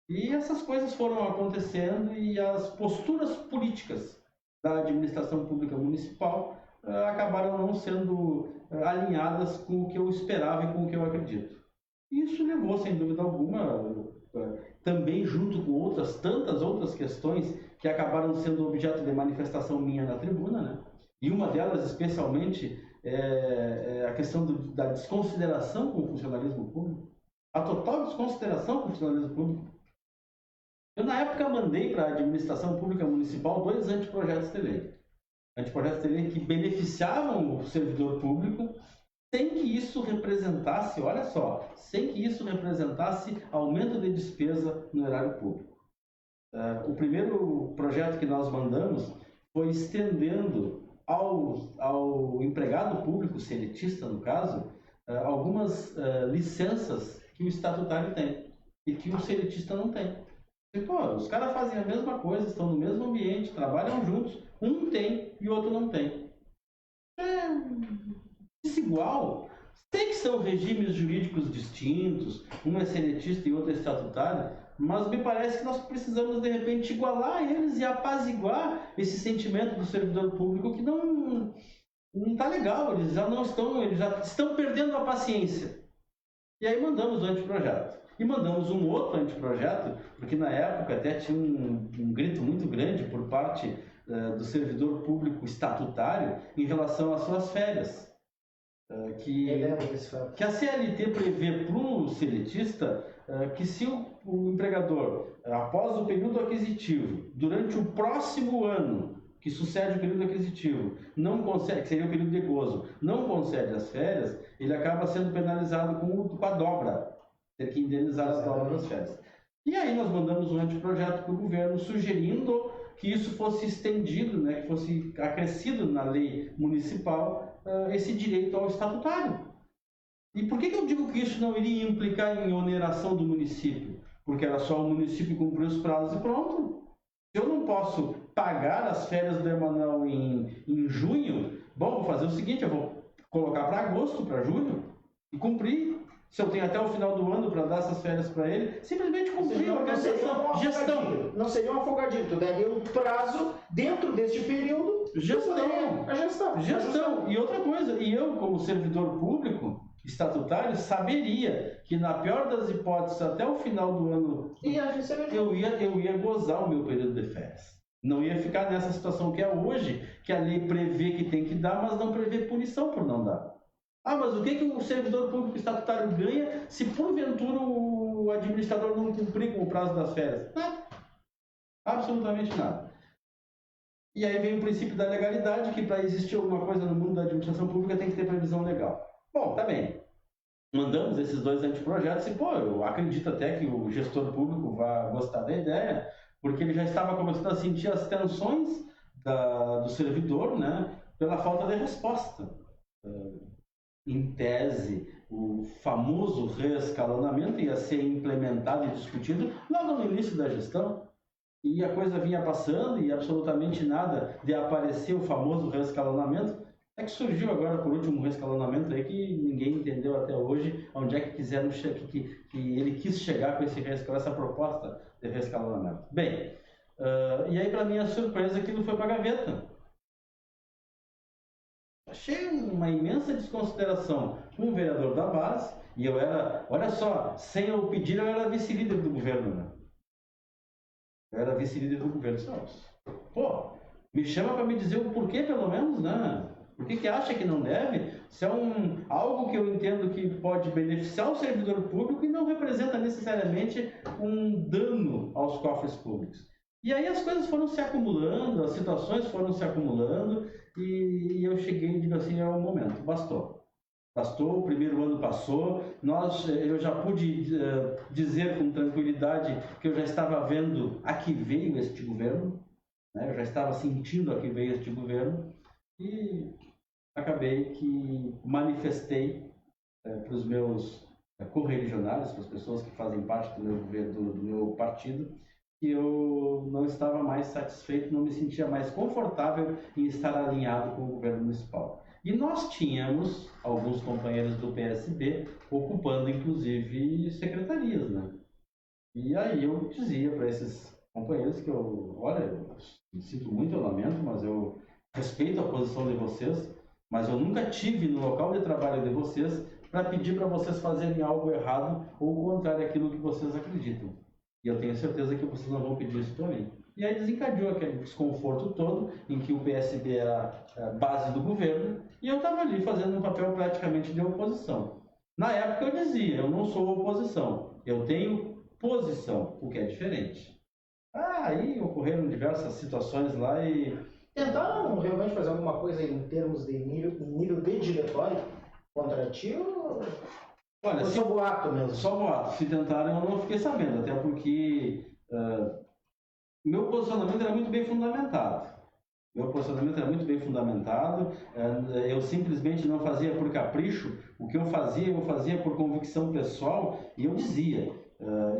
E essas coisas foram acontecendo e as posturas políticas da administração pública municipal acabaram não sendo alinhadas com o que eu esperava e com o que eu acredito. Isso levou, sem dúvida alguma, também junto com tantas outras questões que acabaram sendo objeto de manifestação minha na tribuna, né? E uma delas, especialmente, é a questão da desconsideração com o funcionalismo público, a total desconsideração com o funcionalismo público. Eu, na época, mandei para a administração pública municipal 2 anteprojetos de lei. Anteprojetos de lei que beneficiavam o servidor público sem que isso representasse, olha só, sem que isso representasse aumento de despesa no erário público. O primeiro projeto que nós mandamos foi estendendo ao empregado público, seletista no caso, algumas licenças que o estatutário tem e que o seletista não tem. E, pô, os caras fazem a mesma coisa, estão no mesmo ambiente, trabalham juntos, um tem e o outro não tem. É desigual. Sei que são regimes jurídicos distintos, um é seletista e outro é estatutário, mas me parece que nós precisamos, de repente, igualar eles e apaziguar esse sentimento do servidor público que não está legal, eles já estão perdendo a paciência. E aí mandamos o anteprojeto. E mandamos um outro anteprojeto, porque na época até tinha um grito muito grande por parte do servidor público estatutário em relação às suas férias. Que a CLT prevê para o seletista que se o empregador, após o período aquisitivo, durante o próximo ano que sucede o período aquisitivo, não concede, que seria o período de gozo, não concede as férias, ele acaba sendo penalizado com a dobra, ter que indenizar as dobras das férias. E aí nós mandamos um anteprojeto para o governo sugerindo que isso fosse estendido, né, que fosse acrescido na lei municipal esse direito ao estatutário. E por que eu digo que isso não iria implicar em oneração do município? Porque era só o município cumprir os prazos e pronto. Se eu não posso pagar as férias do Emanuel em junho, bom, vou fazer o seguinte, eu vou colocar para agosto, para julho, e cumprir. Se eu tenho até o final do ano para dar essas férias para ele, simplesmente cumprir a gestão.
Não seria uma folgadinha, tu daria um prazo dentro deste período.
Gestão. E outra coisa, e eu como servidor público estatutário saberia que na pior das hipóteses até o final do ano eu ia gozar o meu período de férias. Não ia ficar nessa situação que é hoje, que a lei prevê que tem que dar, mas não prevê punição por não dar. Ah, mas o que o servidor público estatutário ganha se porventura o administrador não cumprir com o prazo das férias? Nada. Absolutamente nada. E aí vem o princípio da legalidade, que para existir alguma coisa no mundo da administração pública tem que ter previsão legal. Bom, tá bem. Mandamos esses 2 anteprojetos e, pô, eu acredito até que o gestor público vai gostar da ideia, porque ele já estava começando a sentir as tensões do servidor, né, pela falta de resposta. Em tese, o famoso reescalonamento ia ser implementado e discutido logo no início da gestão. E a coisa vinha passando e absolutamente nada de aparecer o famoso reescalonamento. É que surgiu agora, por último, um reescalonamento aí que ninguém entendeu até hoje onde é que quiseram que ele quis chegar com essa proposta de reescalonamento. Bem, e aí, para minha surpresa, aquilo foi para a gaveta. Achei uma imensa desconsideração com o vereador da base, e eu era, olha só, sem eu pedir, eu era vice-líder do governo, né? Eu era vice-líder do governo. Pô, me chama para me dizer o porquê, pelo menos, né? Por que acha que não deve? Se é algo que eu entendo que pode beneficiar o servidor público e não representa necessariamente um dano aos cofres públicos. E aí as coisas foram se acumulando, as situações foram se acumulando, e eu cheguei e digo assim, é o momento, bastou. Bastou, o primeiro ano passou, eu já pude dizer com tranquilidade que eu já estava vendo a que veio este governo, né? Eu já estava sentindo a que veio este governo, e acabei que manifestei para os meus correligionários, para as pessoas que fazem parte do meu governo, do meu partido, que eu não estava mais satisfeito, não me sentia mais confortável em estar alinhado com o governo municipal. E nós tínhamos alguns companheiros do PSB ocupando, inclusive, secretarias, né? E aí eu dizia para esses companheiros que olha, eu me sinto muito, eu lamento, mas eu respeito a posição de vocês, mas eu nunca tive no local de trabalho de vocês para pedir para vocês fazerem algo errado ou contrário àquilo que vocês acreditam. E eu tenho certeza que vocês não vão pedir isso para mim. E aí desencadeou aquele desconforto todo, em que o PSB era a base do governo, e eu estava ali fazendo um papel praticamente de oposição. Na época eu dizia, eu não sou oposição, eu tenho posição, o que é diferente. Aí ocorreram diversas situações lá e...
Tentaram realmente fazer alguma coisa em termos de nível de diretório contra ti ou...
Olha,
só boato mesmo?
Só boato. Se tentaram, eu não fiquei sabendo, até porque meu posicionamento era muito bem fundamentado. Eu simplesmente não fazia por capricho. O que eu fazia por convicção pessoal, e eu dizia,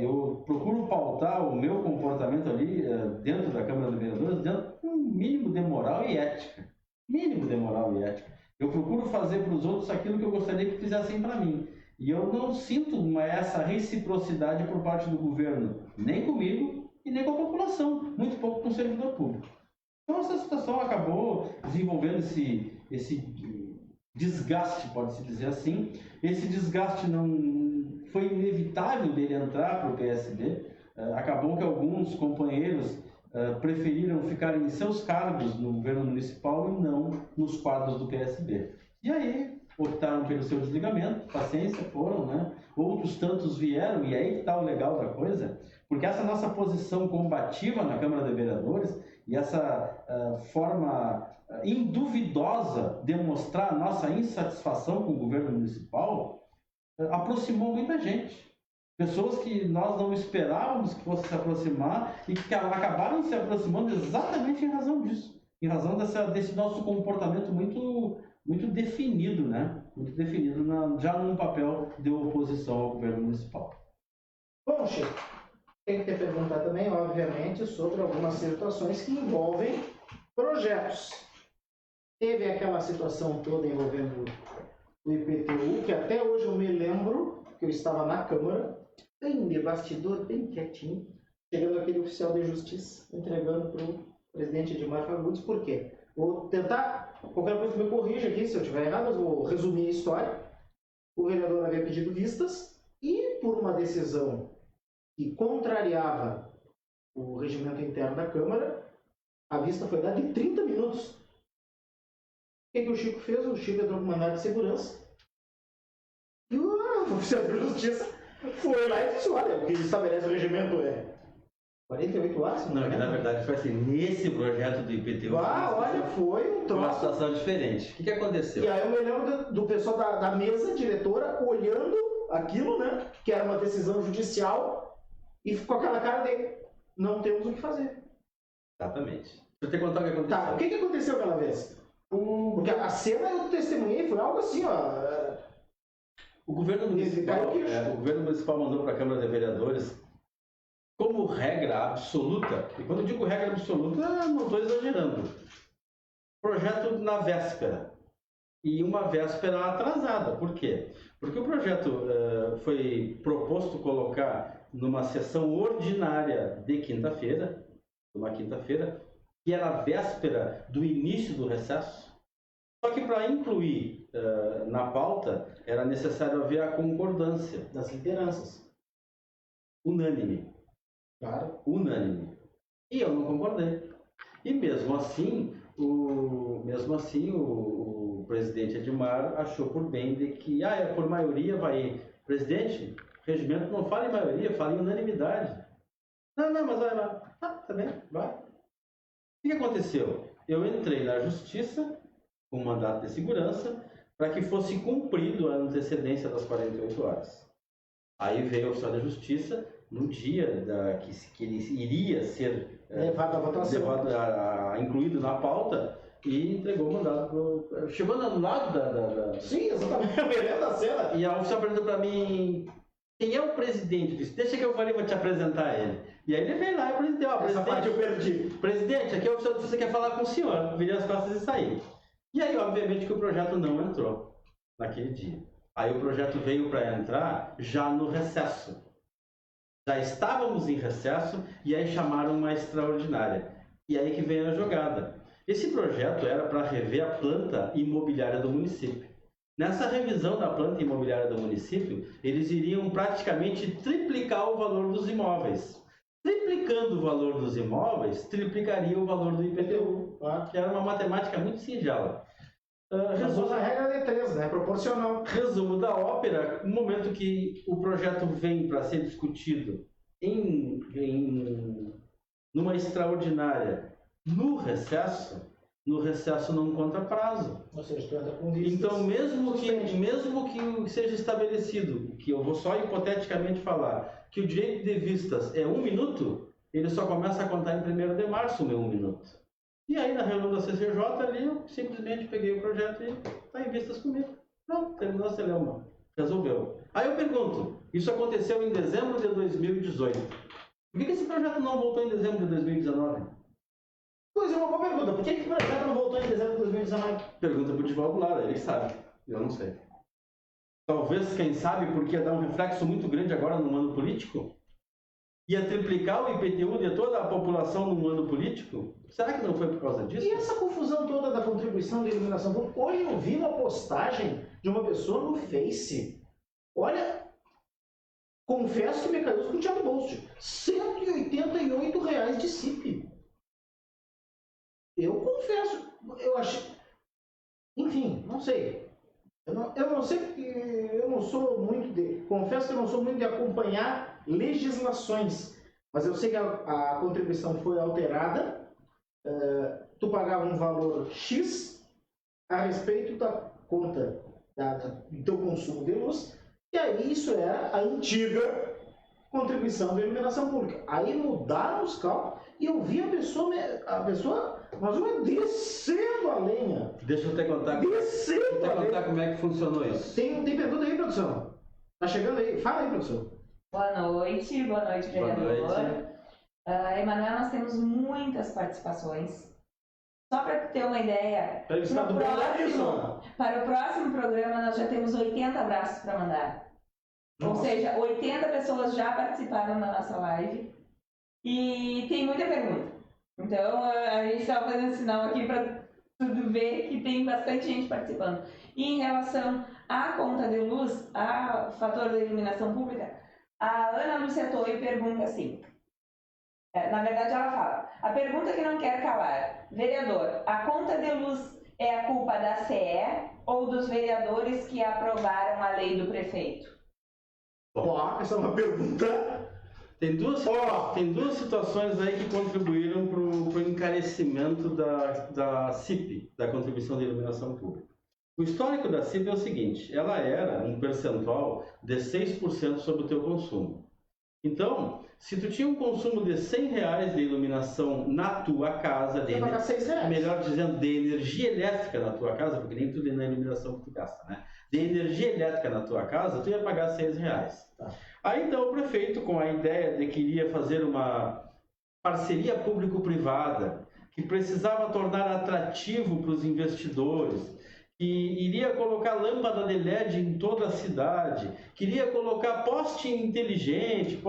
eu procuro pautar o meu comportamento ali dentro da Câmara de Vereadores, dentro de um mínimo de moral e ética. Eu procuro fazer para os outros aquilo que eu gostaria que fizessem para mim. E eu não sinto essa reciprocidade por parte do governo, nem comigo e nem com a população, muito pouco com o servidor público. Então essa situação acabou desenvolvendo esse desgaste, pode-se dizer assim. Esse desgaste não foi inevitável dele entrar para o PSB. Acabou que alguns companheiros preferiram ficar em seus cargos no governo municipal e não nos quadros do PSB. E aí optaram pelo seu desligamento, paciência, foram, né? Outros tantos vieram, e aí está o legal da coisa, porque essa nossa posição combativa na Câmara de Vereadores e essa forma induvidosa de mostrar a nossa insatisfação com o governo municipal aproximou muita gente. Pessoas que nós não esperávamos que fossem se aproximar e que acabaram se aproximando exatamente em razão disso, em razão desse nosso comportamento muito definido, né? Muito definido já num papel de oposição ao governo municipal.
Bom, Chico, tem que te perguntar também, obviamente, sobre algumas situações que envolvem projetos. Teve aquela situação toda envolvendo o IPTU, que até hoje eu me lembro que eu estava na Câmara, bem de bastidor, bem quietinho, chegando aquele oficial de justiça, entregando para o presidente Edmar Fagundes. Por quê? Vou tentar, qualquer coisa que me corrija aqui, se eu estiver errado, eu vou resumir a história. O vereador havia pedido vistas e, por uma decisão que contrariava o regimento interno da Câmara, a vista foi dada em 30 minutos. O que o Chico fez? O Chico entrou com mandado de segurança e o oficial de justiça foi lá e disse, olha, o que estabelece o regimento é 48 horas?
Não, que na verdade foi assim, nesse projeto do IPTU...
olha, foi um troço.
Uma situação diferente. O que aconteceu?
E aí eu me lembro do pessoal da mesa diretora olhando aquilo, né, que era uma decisão judicial, e ficou aquela cara de, não temos o que fazer.
Exatamente. Deixa eu te contar o que aconteceu.
Tá, o que aconteceu aquela vez? Porque a cena eu testemunhei, foi algo assim, ó...
O governo municipal mandou para a Câmara de Vereadores como regra absoluta, e quando eu digo regra absoluta, não estou exagerando, projeto na véspera, e uma véspera atrasada. Por quê? Porque o projeto foi proposto colocar numa sessão ordinária de quinta-feira, que era a véspera do início do recesso, só que para incluir na pauta era necessário haver a concordância
das lideranças.
Unânime.
Claro.
Unânime. E eu não concordei. E mesmo assim o presidente Edmar achou por bem de que, por maioria vai... Presidente, o regimento não fala em maioria, fala em unanimidade. Não, mas vai lá. Tá bem, vai. O que aconteceu? Eu entrei na justiça com mandato de segurança para que fosse cumprido a antecedência das 48 horas. Aí veio o oficial da justiça, no dia que ele iria ser
levado à votação,
incluído na pauta, e entregou o mandato chegou no lado da...
Sim, exatamente, eu me lembro da cena.
E a oficial perguntou para mim, quem é o presidente? Eu disse, deixa que eu falei, vou te apresentar ele. E aí ele veio lá e apresentou,
essa parte eu perdi.
Presidente, aqui é o oficial da justiça, quer falar com o senhor. Virei as costas e saí. E aí, obviamente, que o projeto não entrou naquele dia. Aí o projeto veio para entrar já no recesso. Já estávamos em recesso e aí chamaram uma extraordinária. E aí que vem a jogada. Esse projeto era para rever a planta imobiliária do município. Nessa revisão da planta imobiliária do município, eles iriam praticamente triplicar o valor dos imóveis. Triplicando o valor dos imóveis, triplicaria o valor do IPTU, que era uma matemática muito singela.
Resumo a regra de 3, né? Proporcional.
Resumo da ópera, no momento que o projeto vem para ser discutido numa extraordinária no recesso não conta prazo.
Ou seja, tu entra com vistas.
Então, mesmo que seja estabelecido, que eu vou só hipoteticamente falar, que o direito de vistas é 1 minuto, ele só começa a contar em 1º de março o meu 1 minuto. E aí, na reunião da CCJ, ali, eu simplesmente peguei o projeto e está em vistas comigo. Pronto, terminou a celeuma. Resolveu. Aí eu pergunto, isso aconteceu em dezembro de 2018. Por que esse projeto não voltou em dezembro de 2019?
Pois é, uma boa pergunta. Por que esse projeto não voltou em dezembro de 2019?
Pergunta para o Divaldo Lara, ele sabe. Eu não sei. Talvez, quem sabe, porque ia dar um reflexo muito grande agora no ano político? Ia triplicar o IPTU de toda a população no ano político? Será que não foi por causa disso?
E essa confusão toda da contribuição de iluminação pública? Hoje eu vi uma postagem de uma pessoa no Face. Olha, confesso que me caiu com o Thiago Bolso. R$188 de CIP. Eu confesso, eu achei... Enfim, não sei. Eu não sei porque eu não sou muito de... Confesso que eu não sou muito de acompanhar legislações. Mas eu sei que a contribuição foi alterada. Tu pagava um valor X a respeito da conta do teu consumo de luz. E aí isso era a antiga contribuição da iluminação pública. Aí mudaram os cálculos e eu vi a pessoa nós vamos descendo a lenha.
Deixa eu te contar.
Descendo a lenha.
Como é que funcionou isso.
Tem pergunta aí, produção? Tá chegando aí? Fala aí, produção.
Boa noite, vereador.
Boa noite.
Emanuel, nós temos muitas participações. Só para ter uma ideia, para o próximo programa nós já temos 80 abraços para mandar. Nossa. Ou seja, 80 pessoas já participaram da nossa live e tem muita pergunta. Então, a gente está fazendo sinal aqui para tudo ver que tem bastante gente participando. E em relação à conta de luz, ao fator da iluminação pública, a Ana Lúcia Toio pergunta assim, na verdade ela fala, a pergunta que não quer calar, vereador, a conta de luz é a culpa da CE ou dos vereadores que aprovaram a lei do prefeito?
Essa é uma pergunta...
Tem duas situações aí que contribuíram para o encarecimento da CIP, da Contribuição de Iluminação Pública. O histórico da CIP é o seguinte, ela era um percentual de 6% sobre o teu consumo. Então, se tu tinha um consumo de R$100 de iluminação na tua casa, melhor dizendo, de energia elétrica na tua casa, porque nem tudo é na iluminação que tu gasta, né? De energia elétrica na tua casa, tu ia pagar R$6. Tá. Aí então o prefeito, com a ideia de que iria fazer uma parceria público-privada, que precisava tornar atrativo para os investidores, que iria colocar lâmpada de LED em toda a cidade, queria colocar poste inteligente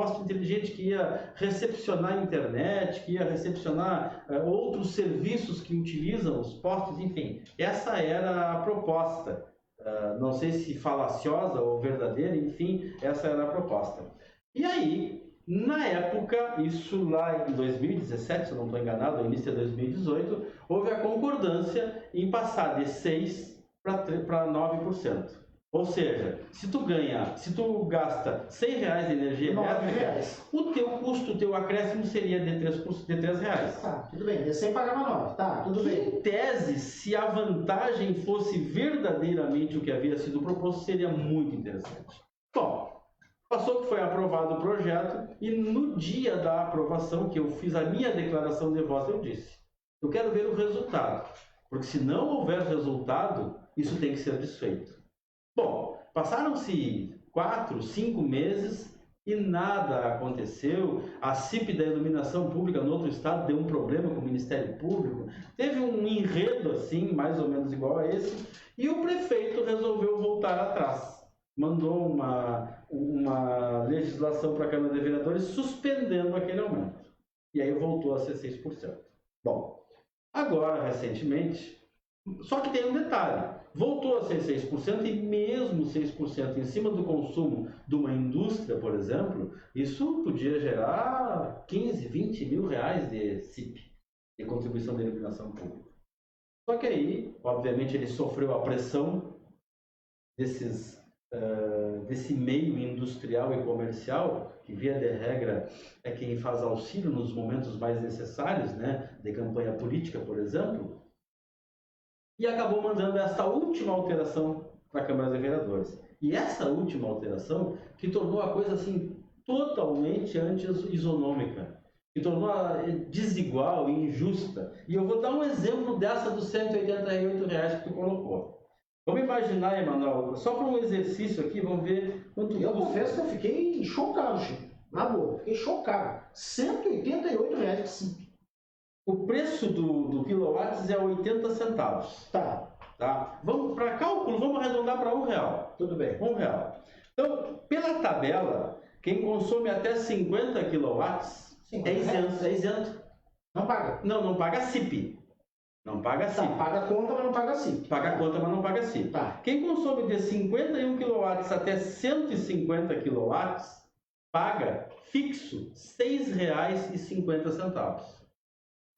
que ia recepcionar a internet, que ia recepcionar outros serviços que utilizam os postes, enfim. Essa era a proposta. Não sei se falaciosa ou verdadeira, enfim, essa era a proposta. E aí, na época, isso lá em 2017, se eu não estou enganado, no início de 2018, houve a concordância em passar de 6% para 9%. Ou seja, se tu gasta R$100 de energia elétrica, o teu custo, o teu acréscimo seria de R$3.
Tá, tudo bem, de 100 pagava 9, tá, tudo bem.
Em tese, se a vantagem fosse verdadeiramente o que havia sido proposto, seria muito interessante. Bom, passou que foi aprovado o projeto e no dia da aprovação, que eu fiz a minha declaração de voto, eu disse, eu quero ver o resultado, porque se não houver resultado, isso tem que ser desfeito. Bom, passaram-se 4, 5 meses e nada aconteceu. A CIP da Iluminação Pública no outro estado deu um problema com o Ministério Público. Teve um enredo assim, mais ou menos igual a esse, e o prefeito resolveu voltar atrás. Mandou uma legislação para a Câmara de Vereadores suspendendo aquele aumento. E aí voltou a ser 6%. Bom, agora, recentemente, só que tem um detalhe. Voltou a ser 6% e mesmo 6% em cima do consumo de uma indústria, por exemplo, isso podia gerar 15, 20 mil reais de CIP, de contribuição de iluminação pública. Só que aí, obviamente, ele sofreu a pressão desse meio industrial e comercial, que via de regra é quem faz auxílio nos momentos mais necessários, né, de campanha política, por exemplo, e acabou mandando essa última alteração para a Câmara de Vereadores. E essa última alteração que tornou a coisa assim totalmente anti-isonômica, que tornou desigual e injusta. E eu vou dar um exemplo dessa dos R$188 que tu colocou. Vamos imaginar, Emanuel, só para um exercício aqui, vamos ver quanto custa.
Eu confesso que eu fiquei chocado, Chico. Na boa, fiquei chocado. R$188 de CIP.
O preço do quilowatts é 80 centavos. Tá? Vamos para cálculo, vamos arredondar para R$1.
Tudo bem.
R$1. Então, pela tabela, quem consome até 50 quilowatts é isento.
Não paga?
Não paga CIP. Não paga CIP.
Tá, paga a conta, mas não paga CIP.
Paga a conta, mas não paga CIP.
Tá.
Quem consome de 51 kW até 150 kW paga fixo R$6,50.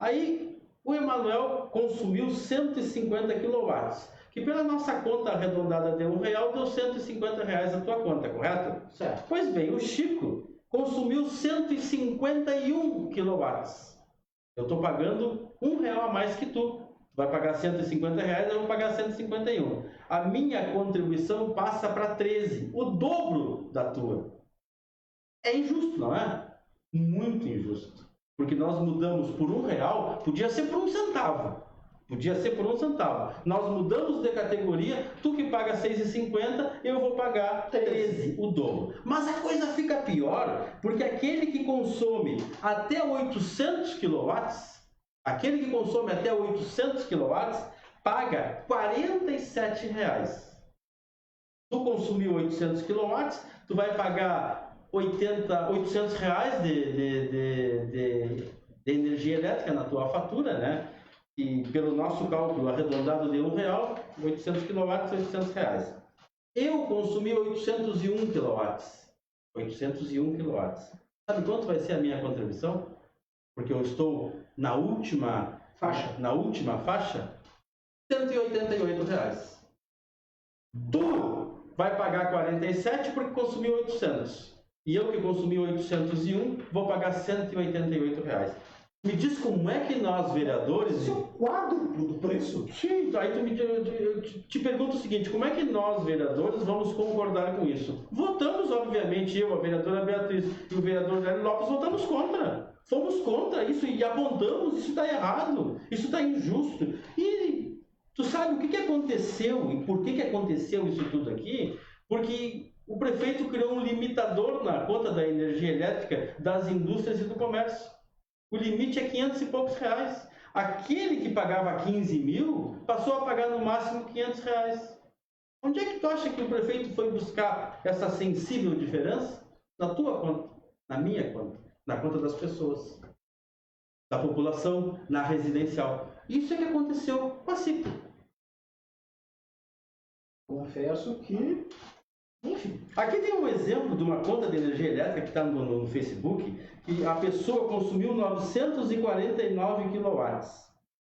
Aí o Emanuel consumiu 150 kW, que pela nossa conta arredondada de R$1 deu R$150 a tua conta, correto?
Certo.
Pois bem, o Chico consumiu 151 kW. Eu estou pagando R$1 a mais que tu. Tu vai pagar R$150, eu vou pagar 151. A minha contribuição passa para 13, o dobro da tua. É injusto, não é? Muito injusto. Porque nós mudamos por R$1, podia ser por 1 centavo. Podia ser por 1 centavo. Nós mudamos de categoria, tu que paga R$6,50, eu vou pagar 13, o dobro. Mas a coisa fica pior, porque aquele que consome até 800 kW, paga R$47. Tu consumiu 800 kW, tu vai pagar R$800 de energia elétrica na tua fatura, né? E pelo nosso cálculo arredondado de R$1, 800 kW, R$800. Eu consumi 801 kW. 801 kW. Sabe quanto vai ser a minha contribuição? Porque eu estou na última faixa, R$188. Tu vai pagar 47 porque consumiu 800. E eu que consumi 801, vou pagar R$188. Me diz como é que nós, vereadores...
Isso é o quádruplo do preço.
Sim, aí eu te pergunto o seguinte, como é que nós, vereadores, vamos concordar com isso? Votamos, obviamente, eu, a vereadora Beatriz e o vereador Hélio Lopes, votamos contra. Fomos contra isso e apontamos, isso está errado, isso está injusto. E tu sabe o que aconteceu e por que aconteceu isso tudo aqui? Porque o prefeito criou um limitador na conta da energia elétrica das indústrias e do comércio. O limite é 500 e poucos reais. Aquele que pagava 15 mil passou a pagar no máximo 500 reais. Onde é que tu acha que o prefeito foi buscar essa sensível diferença? Na tua conta, na minha conta, na conta das pessoas, da população, na residencial. Isso é que aconteceu com a CIP.
Confesso que... Enfim.
Aqui tem um exemplo de uma conta de energia elétrica que está no Facebook, que a pessoa consumiu 949 kW,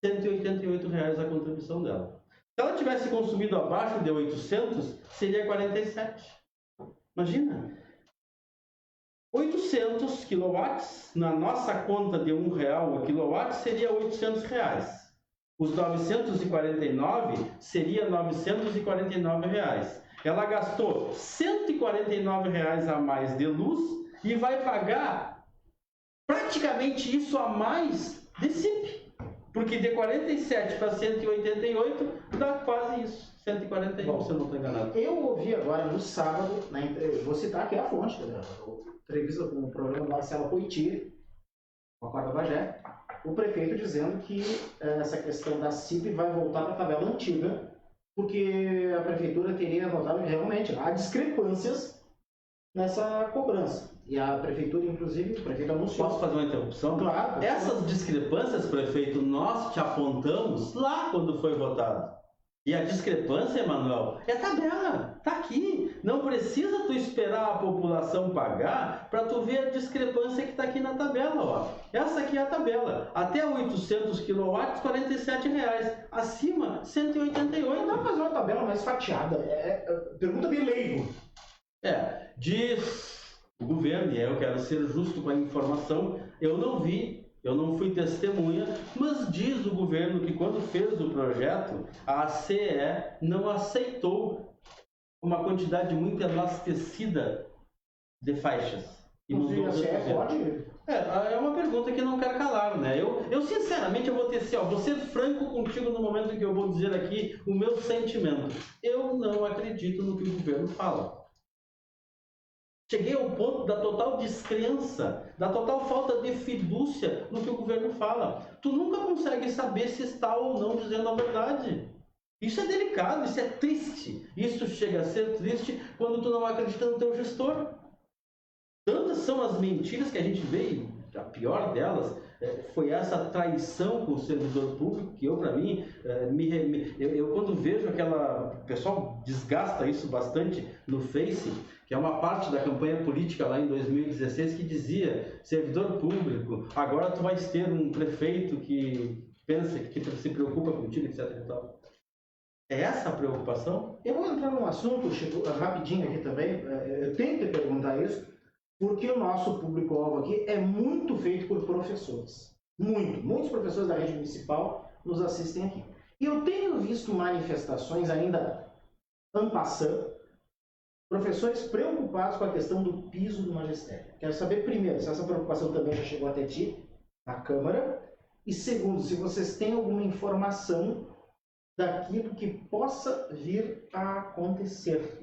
R$188 a contribuição dela. Se ela tivesse consumido abaixo de 800, seria 47. Imagina. 800 quilowatts, na nossa conta de R$1 o quilowatt, seria R$800. Os 949 seria R$949. Ela gastou R$149 a mais de luz e vai pagar praticamente isso a mais de CIP. Porque de 47 para 188 dá quase isso. 141, bom, se eu não estou enganado.
Eu ouvi agora no sábado, vou citar aqui a fonte, entrevista com o programa Marcelo Poitier, com a Quarta Bagé, o prefeito dizendo que essa questão da CIP vai voltar para a tabela antiga, porque a prefeitura teria notado que realmente há discrepâncias nessa cobrança. E a prefeitura, inclusive, o prefeito anunciou...
Posso fazer uma interrupção?
Claro.
Essas discrepâncias, prefeito, nós te apontamos lá quando foi votado. E a discrepância, Emanuel, é tabela, tá aqui. Não precisa tu esperar a população pagar para tu ver a discrepância que está aqui na tabela, ó. Essa aqui é a tabela. Até 800 kW, R$47. Acima, 188.
Dá para fazer uma tabela mais fatiada. Pergunta de leigo.
Diz o governo, e eu quero ser justo com a informação, eu não vi, eu não fui testemunha, mas diz o governo que quando fez o projeto, a CE não aceitou uma quantidade muito elastecida de faixas.
E a CE pode?
É uma pergunta que não quero calar, né? Eu sinceramente, eu vou ter vou ser franco contigo no momento em que eu vou dizer aqui o meu sentimento. Eu não acredito no que o governo fala. Cheguei ao ponto da total descrença, da total falta de fidúcia no que o governo fala. Tu nunca consegue saber se está ou não dizendo a verdade. Isso é delicado, isso é triste. Isso chega a ser triste quando tu não acredita no teu gestor. Tantas são as mentiras que a gente vê, a pior delas foi essa traição com o servidor público, que para mim, eu quando vejo o pessoal desgasta isso bastante no Face, que é uma parte da campanha política lá em 2016 que dizia, servidor público, agora tu vais ter um prefeito que pensa, que se preocupa contigo, etc. e tal. É essa a preocupação?
Eu vou entrar num assunto, rapidinho aqui também, eu tenho que perguntar isso, porque o nosso público-alvo aqui é muito feito por professores. Muitos professores da rede municipal nos assistem aqui. E eu tenho visto manifestações ainda en passant, professores preocupados com a questão do piso do magistério. Quero saber, primeiro, se essa preocupação também já chegou até ti, na Câmara, e segundo, se vocês têm alguma informação daquilo que possa vir a acontecer.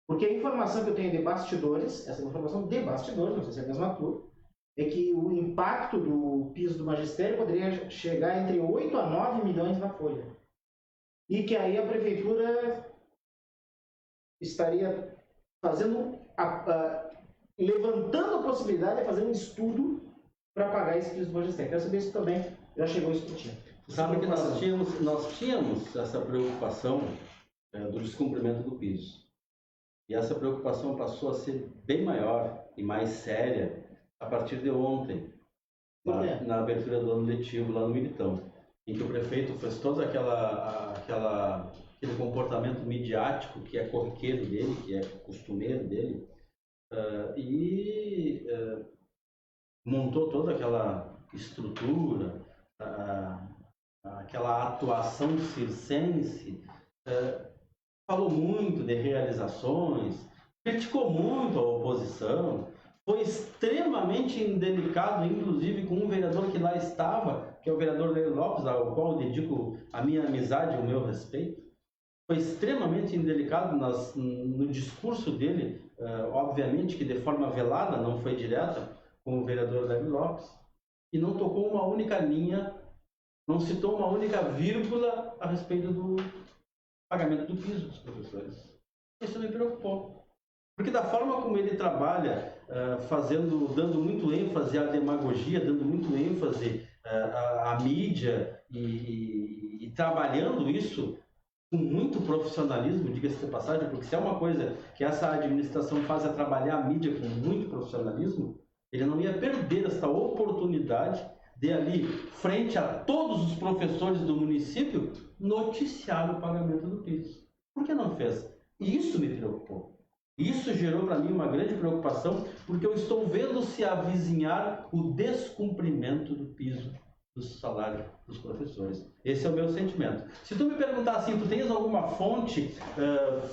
Porque a informação que eu tenho de bastidores, essa informação de bastidores, não sei se é a mesma tua, é que o impacto do piso do magistério poderia chegar entre 8 a 9 milhões na folha. E que aí a prefeitura estaria fazendo, levantando a possibilidade de fazer um estudo para pagar esse piso do magistério. Quero saber se também já chegou a discutir.
Sabe que nós tínhamos essa preocupação do descumprimento do piso. E essa preocupação passou a ser bem maior e mais séria a partir de ontem, na abertura do ano letivo lá no Militão, em que o prefeito fez todo aquele comportamento midiático que é corriqueiro dele, que é costumeiro dele, e montou toda aquela estrutura, aquela atuação circense, falou muito de realizações, criticou muito a oposição, foi extremamente indelicado, inclusive com um vereador que lá estava, que é o vereador Leir Lopes, ao qual eu dedico a minha amizade e o meu respeito. Foi extremamente indelicado no discurso dele, obviamente que de forma velada, não foi direta, com o vereador Leir Lopes, e não tocou uma única linha, não citou uma única vírgula a respeito do pagamento do piso dos professores. Isso me preocupou. Porque da forma como ele trabalha, dando muito ênfase à demagogia, dando muito ênfase à mídia e trabalhando isso com muito profissionalismo, diga-se de passagem, porque se é uma coisa que essa administração faz é trabalhar a mídia com muito profissionalismo, ele não ia perder essa oportunidade de ali, frente a todos os professores do município, noticiar o pagamento do piso. Por que não fez? E isso me preocupou. Isso gerou para mim uma grande preocupação, porque eu estou vendo se avizinhar o descumprimento do piso do salário dos professores. Esse é o meu sentimento. Se tu me perguntar assim, tu tens alguma fonte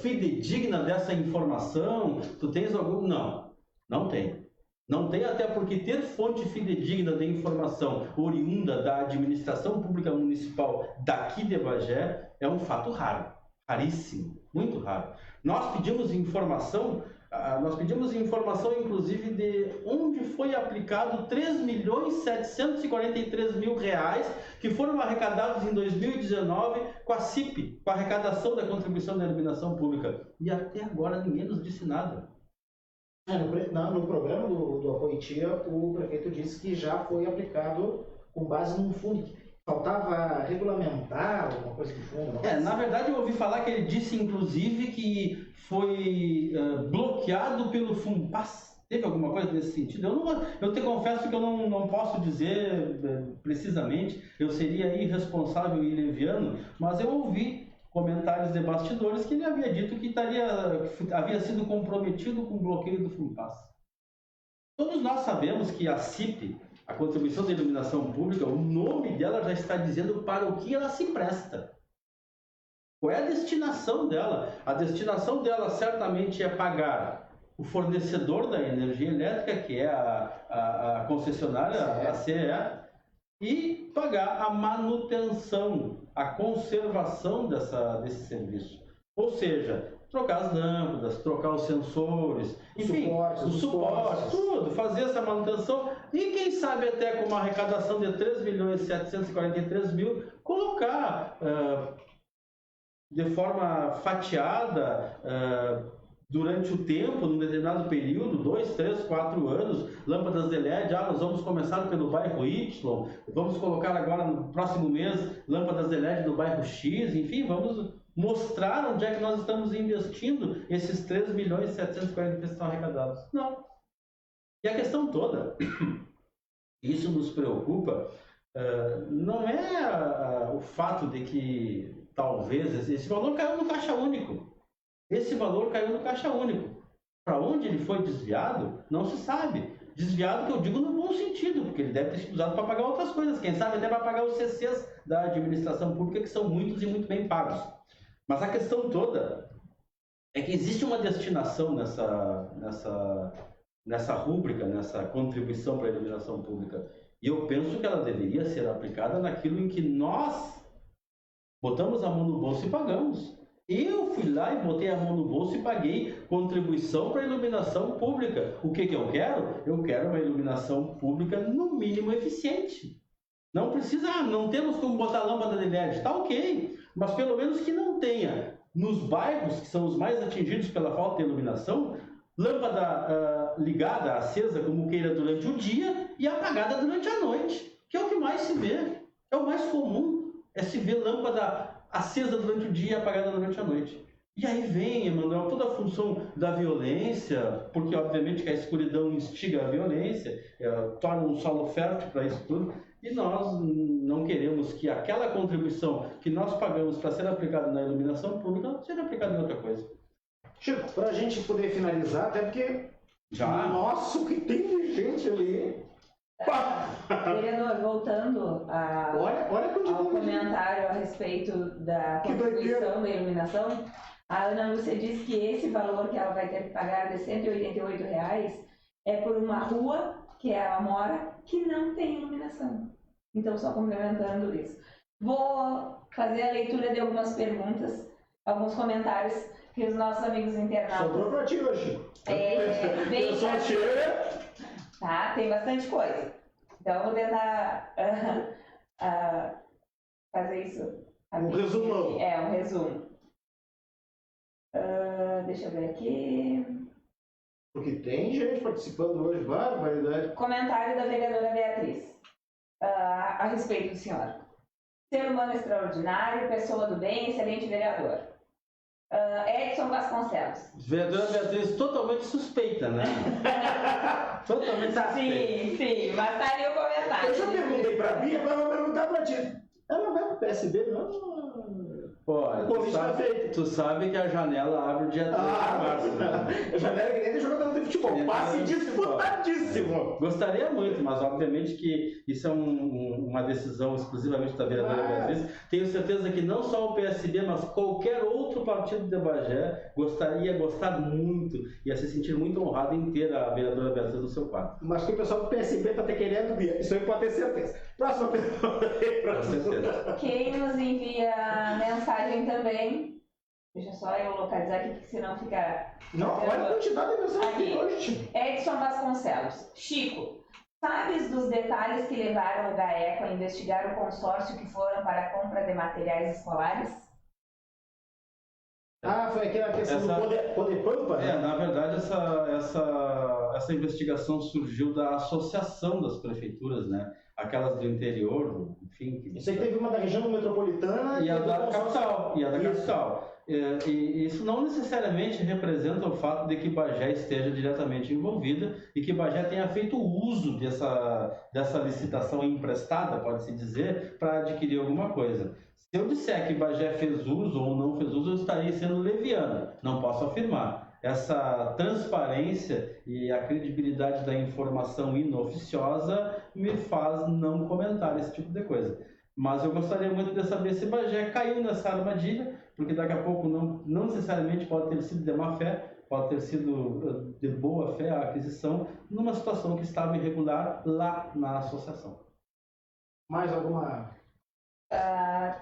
fidedigna dessa informação? Tu tens algum... Não, não tenho. Não tem, até porque ter fonte fidedigna de informação oriunda da administração pública municipal daqui de Bagé é um fato raro, raríssimo, muito raro. Nós pedimos informação inclusive de onde foi aplicado 3.743.000 reais que foram arrecadados em 2019 com a CIP, com a arrecadação da contribuição da iluminação pública. E até agora ninguém nos disse nada.
No programa do Apoio Tia, o prefeito disse que já foi aplicado com base num fundo. Faltava regulamentar alguma coisa do fundo?
Na verdade, eu ouvi falar que ele disse, inclusive, que foi bloqueado pelo Funpas. Teve alguma coisa nesse sentido? Eu te confesso que eu não posso dizer precisamente, eu seria irresponsável e leviano, mas eu ouvi comentários de bastidores que ele havia dito que havia sido comprometido com o bloqueio do Funpas. Todos nós sabemos que a CIP, a Contribuição de Iluminação Pública, o nome dela já está dizendo para o que ela se presta. Qual é a destinação dela? A destinação dela certamente é pagar o fornecedor da energia elétrica, que é a concessionária, a CE, e pagar a manutenção, a conservação desse serviço. Ou seja, trocar as lâmpadas, trocar os sensores, enfim, os suportes, tudo, fazer essa manutenção e quem sabe até com uma arrecadação de 3.743.000, colocar de forma fatiada durante o tempo, num determinado período, 2, 3, 4 anos, lâmpadas de LED, nós vamos começar pelo bairro Y, vamos colocar agora no próximo mês lâmpadas de LED do bairro X, enfim, vamos mostrar onde é que nós estamos investindo esses 3.740.000 que estão arrecadados. Não. E a questão toda, isso nos preocupa, não é o fato de que talvez esse valor caiu no caixa único. Esse valor caiu no caixa único. Para onde ele foi desviado, não se sabe. Desviado que eu digo no bom sentido, porque ele deve ter sido usado para pagar outras coisas. Quem sabe até para pagar os CCs da administração pública, que são muitos e muito bem pagos. Mas a questão toda é que existe uma destinação nessa rúbrica, nessa contribuição para a iluminação pública. E eu penso que ela deveria ser aplicada naquilo em que nós botamos a mão no bolso e pagamos. Eu fui lá e botei a mão no bolso e paguei contribuição para a iluminação pública. O que eu quero? Eu quero uma iluminação pública no mínimo eficiente. Não precisa, não temos como botar lâmpada de LED, está ok. Mas pelo menos que não tenha, nos bairros que são os mais atingidos pela falta de iluminação, lâmpada ligada, acesa como queira durante o dia e apagada durante a noite, que é o que mais se vê, é o mais comum, é se ver lâmpada acesa durante o dia e apagada durante a noite. E aí vem, Emanuel, toda a função da violência, porque obviamente que a escuridão instiga a violência, torna um solo fértil para isso tudo, e nós não queremos que aquela contribuição que nós pagamos para ser aplicada na iluminação pública seja aplicada em outra coisa.
Chico, para a gente poder finalizar, até porque nossa, que tem de gente ali.
Vereador, voltando ao comentário a respeito da contribuição da iluminação, a Ana Lúcia disse que esse valor que ela vai ter que pagar de R$188 é por uma rua, que ela mora, que não tem iluminação. Então, só complementando isso. Vou fazer a leitura de algumas perguntas, alguns comentários que os nossos amigos internautas...
Sobrou pra ti hoje.
Bem tá, tem bastante coisa. Então, eu vou tentar fazer isso.
Um resumo.
Um resumo. Deixa eu ver aqui.
Porque tem gente participando hoje, barbaridade.
Comentário da vereadora Beatriz a respeito do senhor. Ser humano extraordinário, pessoa do bem, excelente vereador. Edson Vasconcelos.
Vereadora Beatriz totalmente suspeita, né? Totalmente suspeita.
Sim, mas tá ali o comentário.
Eu já perguntei pra Bia, agora eu vou perguntar pra ti. Ela vai pro PSB, não?
Pô,
tu
sabe que a janela abre o dia 3 de março. Né?
A janela é que nem jogador de futebol. Passe disputadíssimo.
Gostaria muito, mas obviamente que isso é uma decisão exclusivamente da vereadora Beatriz. Tenho certeza que não só o PSB, mas qualquer outro partido de Bagé ia gostar muito, ia se sentir muito honrado em ter a vereadora Beatriz no seu quarto.
Mas que o pessoal do PSB está te querendo, Bia. Isso aí pode ter certeza. Próxima pergunta.
Com certeza.
Quem nos envia mensagem também, deixa só eu localizar aqui, porque senão fica...
Não, olha a quantidade de mensagem aqui hoje.
Edson Vasconcelos. Chico, sabes dos detalhes que levaram o GAECO a investigar o consórcio que foram para a compra de materiais escolares?
Foi aquela questão do Poder Pampa? Né?
Na verdade, essa investigação surgiu da associação das prefeituras, né? Aquelas do interior, enfim.
Isso aí teve uma da região metropolitana
e a da capital. E isso não necessariamente representa o fato de que Bagé esteja diretamente envolvida e que Bagé tenha feito uso dessa licitação emprestada, pode-se dizer, para adquirir alguma coisa. Se eu disser que Bagé fez uso ou não fez uso, eu estaria sendo leviano. Não posso afirmar. Essa transparência e a credibilidade da informação inoficiosa me faz não comentar esse tipo de coisa. Mas eu gostaria muito de saber se Bagé caiu nessa armadilha, porque daqui a pouco não necessariamente pode ter sido de má fé, pode ter sido de boa fé a aquisição, numa situação que estava irregular lá na associação.
Mais alguma...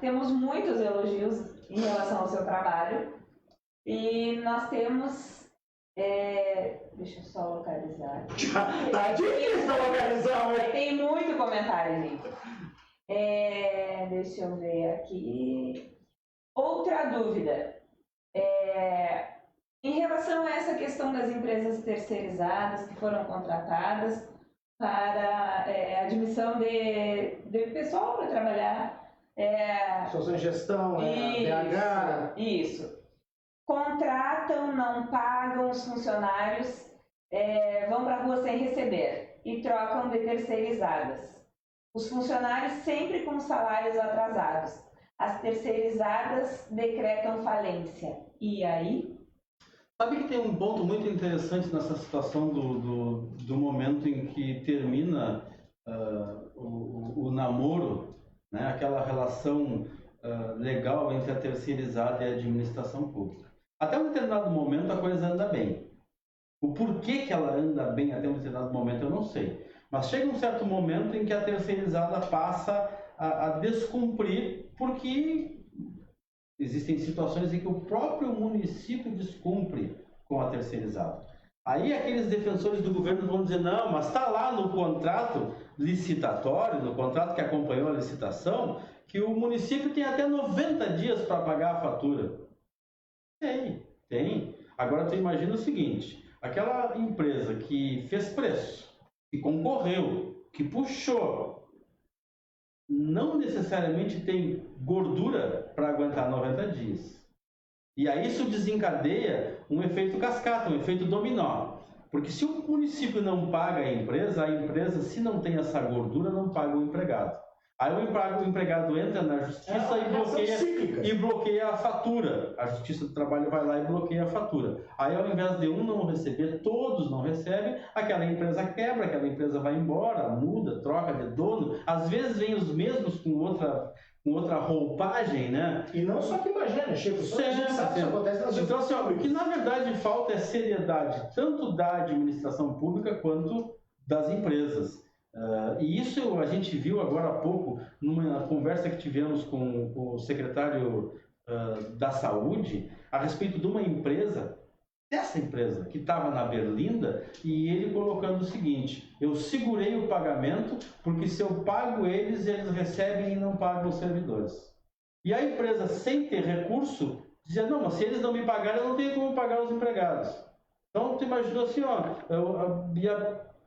Temos muitos elogios em relação ao seu trabalho e nós temos... deixa eu só localizar.
Tá difícil localizar, hein?
Tem muito comentário, gente. Deixa eu ver aqui. Outra dúvida. Em relação a essa questão das empresas terceirizadas que foram contratadas para admissão de pessoal para trabalhar.
Situação de gestão, DH.
Isso. Contratam, não pagam os funcionários, vão para a rua sem receber e trocam de terceirizadas. Os funcionários sempre com salários atrasados. As terceirizadas decretam falência. E aí?
Sabe que tem um ponto muito interessante nessa situação do momento em que termina o namoro, né? Aquela relação legal entre a terceirizada e a administração pública. Até um determinado momento a coisa anda bem. O porquê que ela anda bem até um determinado momento eu não sei. Mas chega um certo momento em que a terceirizada passa a descumprir, porque existem situações em que o próprio município descumpre com a terceirizada. Aí aqueles defensores do governo vão dizer, não, mas está lá no contrato licitatório, no contrato que acompanhou a licitação, que o município tem até 90 dias para pagar a fatura. Tem. Agora tu imagina o seguinte, aquela empresa que fez preço, que concorreu, que puxou, não necessariamente tem gordura para aguentar 90 dias. E aí isso desencadeia um efeito cascata, um efeito dominó. Porque se o município não paga a empresa, se não tem essa gordura, não paga o empregado. Aí o empregado entra na justiça e bloqueia a fatura. A Justiça do Trabalho vai lá e bloqueia a fatura. Aí ao invés de um não receber, todos não recebem, aquela empresa quebra, aquela empresa vai embora, muda, troca de dono. Às vezes vem os mesmos com outra roupagem, né?
E não só que imagina, Chico, a gente sabe que isso acontece nas
então, assim, o que na verdade falta é seriedade, tanto da administração pública quanto das empresas. E isso a gente viu agora há pouco, numa conversa que tivemos com o secretário da Saúde, a respeito de uma empresa, dessa empresa, que estava na Berlinda, e ele colocando o seguinte, eu segurei o pagamento, porque se eu pago eles recebem e não pagam os servidores. E a empresa, sem ter recurso, dizia, não, mas se eles não me pagarem, eu não tenho como pagar os empregados. Então, tu imaginou assim,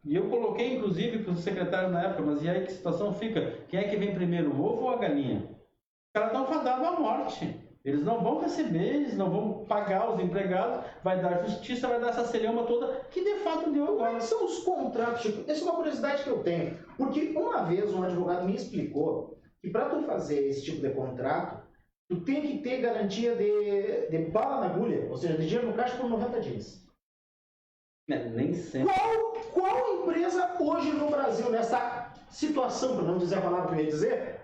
e eu coloquei, inclusive, para o secretário na época, mas e aí que situação fica? Quem é que vem primeiro, o ovo ou a galinha? Os caras estão fadados à morte. Eles não vão receber, eles não vão pagar os empregados, vai dar justiça, vai dar essa celeuma toda, que de fato deu agora.
Como são os contratos, Chico? Essa é uma curiosidade que eu tenho. Porque uma vez um advogado me explicou que para tu fazer esse tipo de contrato, tu tem que ter garantia de bala na agulha, ou seja, de dinheiro no caixa por 90 dias.
Nem sempre.
Qual empresa hoje no Brasil, nessa situação, para não dizer a palavra que eu ia dizer,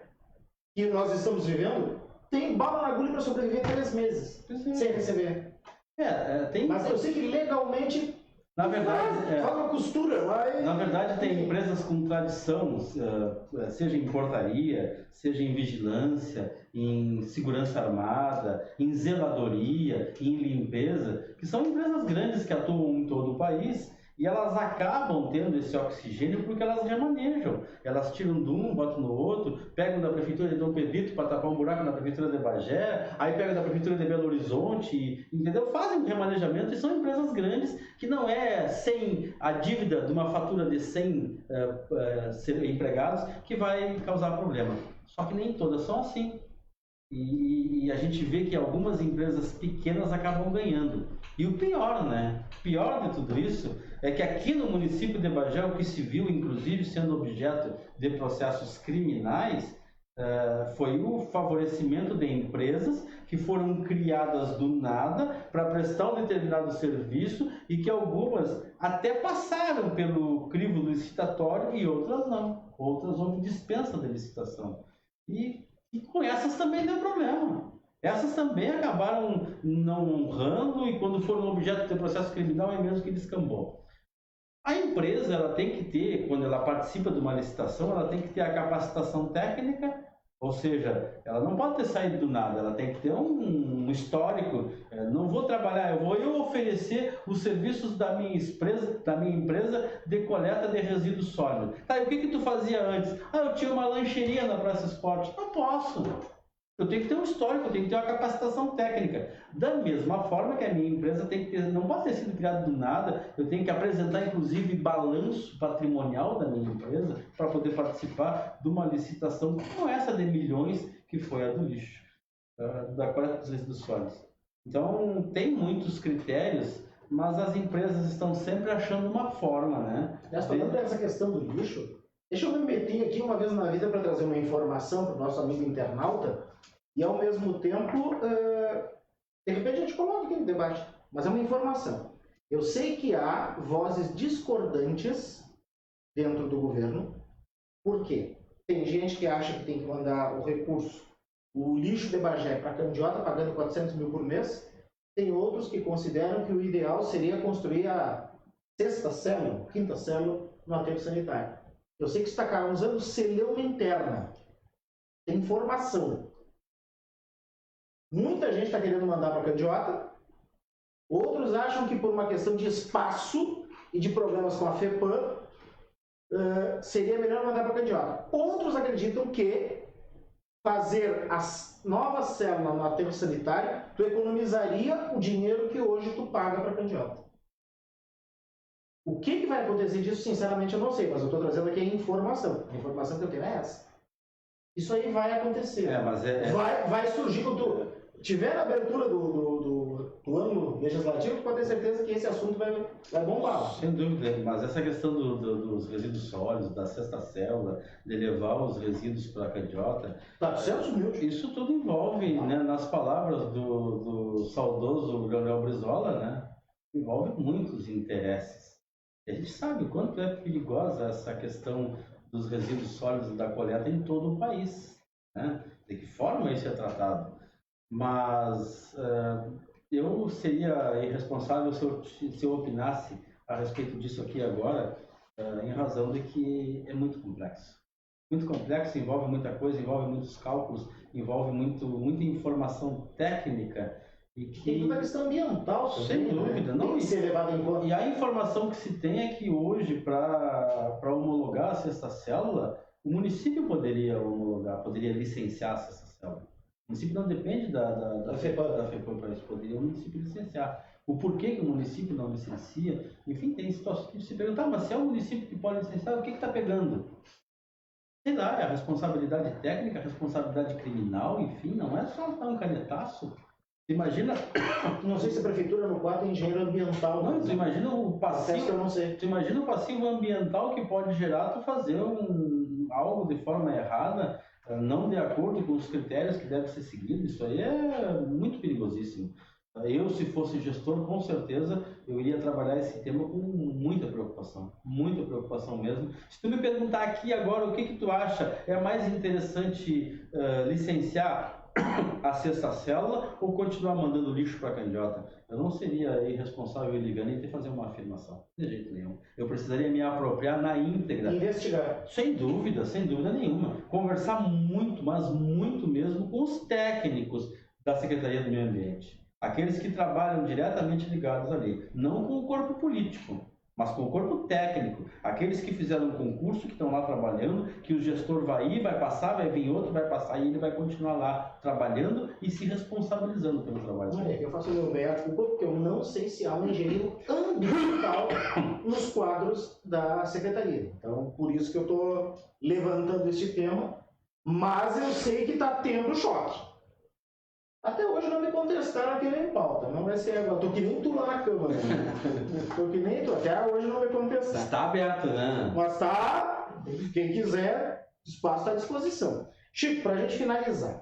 que nós estamos vivendo, tem bala na agulha para sobreviver 3 meses sem receber? Mas eu sei que legalmente,
na verdade,
faz uma costura.
Na verdade, tem empresas com tradição, seja em portaria, seja em vigilância, em segurança armada, em zeladoria, em limpeza, que são empresas grandes que atuam em todo o país. E elas acabam tendo esse oxigênio porque elas remanejam. Elas tiram de um, botam no outro, pegam da prefeitura de Dom Pedrito para tapar um buraco na prefeitura de Bagé, aí pegam da prefeitura de Belo Horizonte, entendeu? Fazem um remanejamento e são empresas grandes que não é sem a dívida de uma fatura de 100 empregados que vai causar problema. Só que nem todas são assim. E a gente vê que algumas empresas pequenas acabam ganhando. E o pior, né? O pior de tudo isso é que aqui no município de Bagé, o que se viu, inclusive, sendo objeto de processos criminais, foi o favorecimento de empresas que foram criadas do nada para prestar um determinado serviço e que algumas até passaram pelo crivo licitatório e outras não. Outras houve dispensa de licitação. E com essas também deu problema. Essas também acabaram não honrando e quando foram objeto de processo criminal é mesmo que descambou. A empresa ela tem que ter, quando ela participa de uma licitação, ela tem que ter a capacitação técnica, ou seja, ela não pode ter saído do nada, ela tem que ter um histórico. Não vou trabalhar, eu vou oferecer os serviços da minha empresa de coleta de resíduos sólidos. Tá, e o que tu fazia antes? Eu tinha uma lancheria na Praça Esporte. Não posso. Eu tenho que ter um histórico, eu tenho que ter uma capacitação técnica. Da mesma forma que a minha empresa tem que ter, não pode ter sido criada do nada, eu tenho que apresentar, inclusive, balanço patrimonial da minha empresa para poder participar de uma licitação como essa de milhões que foi a do lixo, da coleta dos resíduos sólidos. Então, tem muitos critérios, mas as empresas estão sempre achando uma forma, né?
Falando dessa questão do lixo, deixa eu me meter aqui uma vez na vida para trazer uma informação para o nosso amigo internauta e, ao mesmo tempo, de repente a gente coloca aqui no debate, mas é uma informação. Eu sei que há vozes discordantes dentro do governo. Por quê? Tem gente que acha que tem que mandar o recurso, o lixo de Bagé para Candiota, pagando 400 mil por mês. Tem outros que consideram que o ideal seria construir a 6ª célula, 5ª célula no aterro sanitário. Eu sei que está causando celeuma interna. Tem informação. Muita gente está querendo mandar para Candiota. Outros acham que por uma questão de espaço e de problemas com a FEPAM, seria melhor mandar para Candiota. Outros acreditam que fazer as novas células no aterro sanitário, tu economizaria o dinheiro que hoje tu paga para Candiota. O que vai acontecer disso, sinceramente, eu não sei, mas eu estou trazendo aqui a informação. A informação que eu tenho é essa. Isso aí vai acontecer. Vai surgir quando tiver a abertura do ano legislativo, pode ter certeza que esse assunto vai bombar.
Sem dúvida, mas essa questão dos resíduos sólidos, da 6ª célula, de levar os resíduos para a Candiota,
400 mil.
Isso tudo envolve, né, nas palavras do saudoso Leonel Brizola, né, envolve muitos interesses. E a gente sabe o quanto é perigosa essa questão dos resíduos sólidos da coleta em todo o país, né? De que forma isso é tratado. Mas eu seria irresponsável se eu opinasse a respeito disso aqui agora, em razão de que é muito complexo. Muito complexo, envolve muita coisa, envolve muitos cálculos, envolve muita informação técnica. E que
tem toda a questão ambiental,
sem dúvida, não
tem que ser levado em conta.
E a informação que se tem é que hoje, para homologar a 6ª célula, o município poderia homologar, poderia licenciar a 6ª célula. O município não depende da FEPAM para isso, poderia o município licenciar. O porquê que o município não licencia, enfim, tem situações que se perguntam, mas se é o município que pode licenciar, o que está pegando? sei lá, é a responsabilidade técnica, a responsabilidade criminal, enfim, não é só dar um canetaço. Imagina,
não sei se a prefeitura no quadro é engenheiro ambiental.
Não, tu imagina o passivo,
eu não sei.
Tu imagina o passivo ambiental que pode gerar tu fazer algo de forma errada, não de acordo com os critérios que devem ser seguidos. Isso aí é muito perigosíssimo. Eu, se fosse gestor, com certeza, eu iria trabalhar esse tema com muita preocupação mesmo. Se tu me perguntar aqui agora o que tu acha, é mais interessante licenciar a sexta célula ou continuar mandando lixo para a candiota? Eu não seria irresponsável e ligando e fazer uma afirmação, de jeito nenhum. Eu precisaria me apropriar na íntegra.
Investigar.
Sem dúvida nenhuma. Conversar muito, mas muito mesmo, com os técnicos da Secretaria do Meio Ambiente. Aqueles que trabalham diretamente ligados ali. Não com o corpo político, mas com o corpo técnico. Aqueles que fizeram um concurso, que estão lá trabalhando, que o gestor vai ir, vai passar, vai vir outro, vai passar e ele vai continuar lá trabalhando e se responsabilizando pelo trabalho.
Eu faço o meu meia-culpa porque eu não sei se há um engenheiro ambiental nos quadros da secretaria. Então, por isso que eu estou levantando este tema, mas eu sei que está tendo choque. Até hoje não me contestaram aqui nem em pauta, não vai ser agora. Tô que nem tu lá na Câmara. Tô que nem tu, até hoje não me contestaram.
Está aberto, né?
Mas tá, quem quiser, o espaço está à disposição. Chico, para a gente finalizar,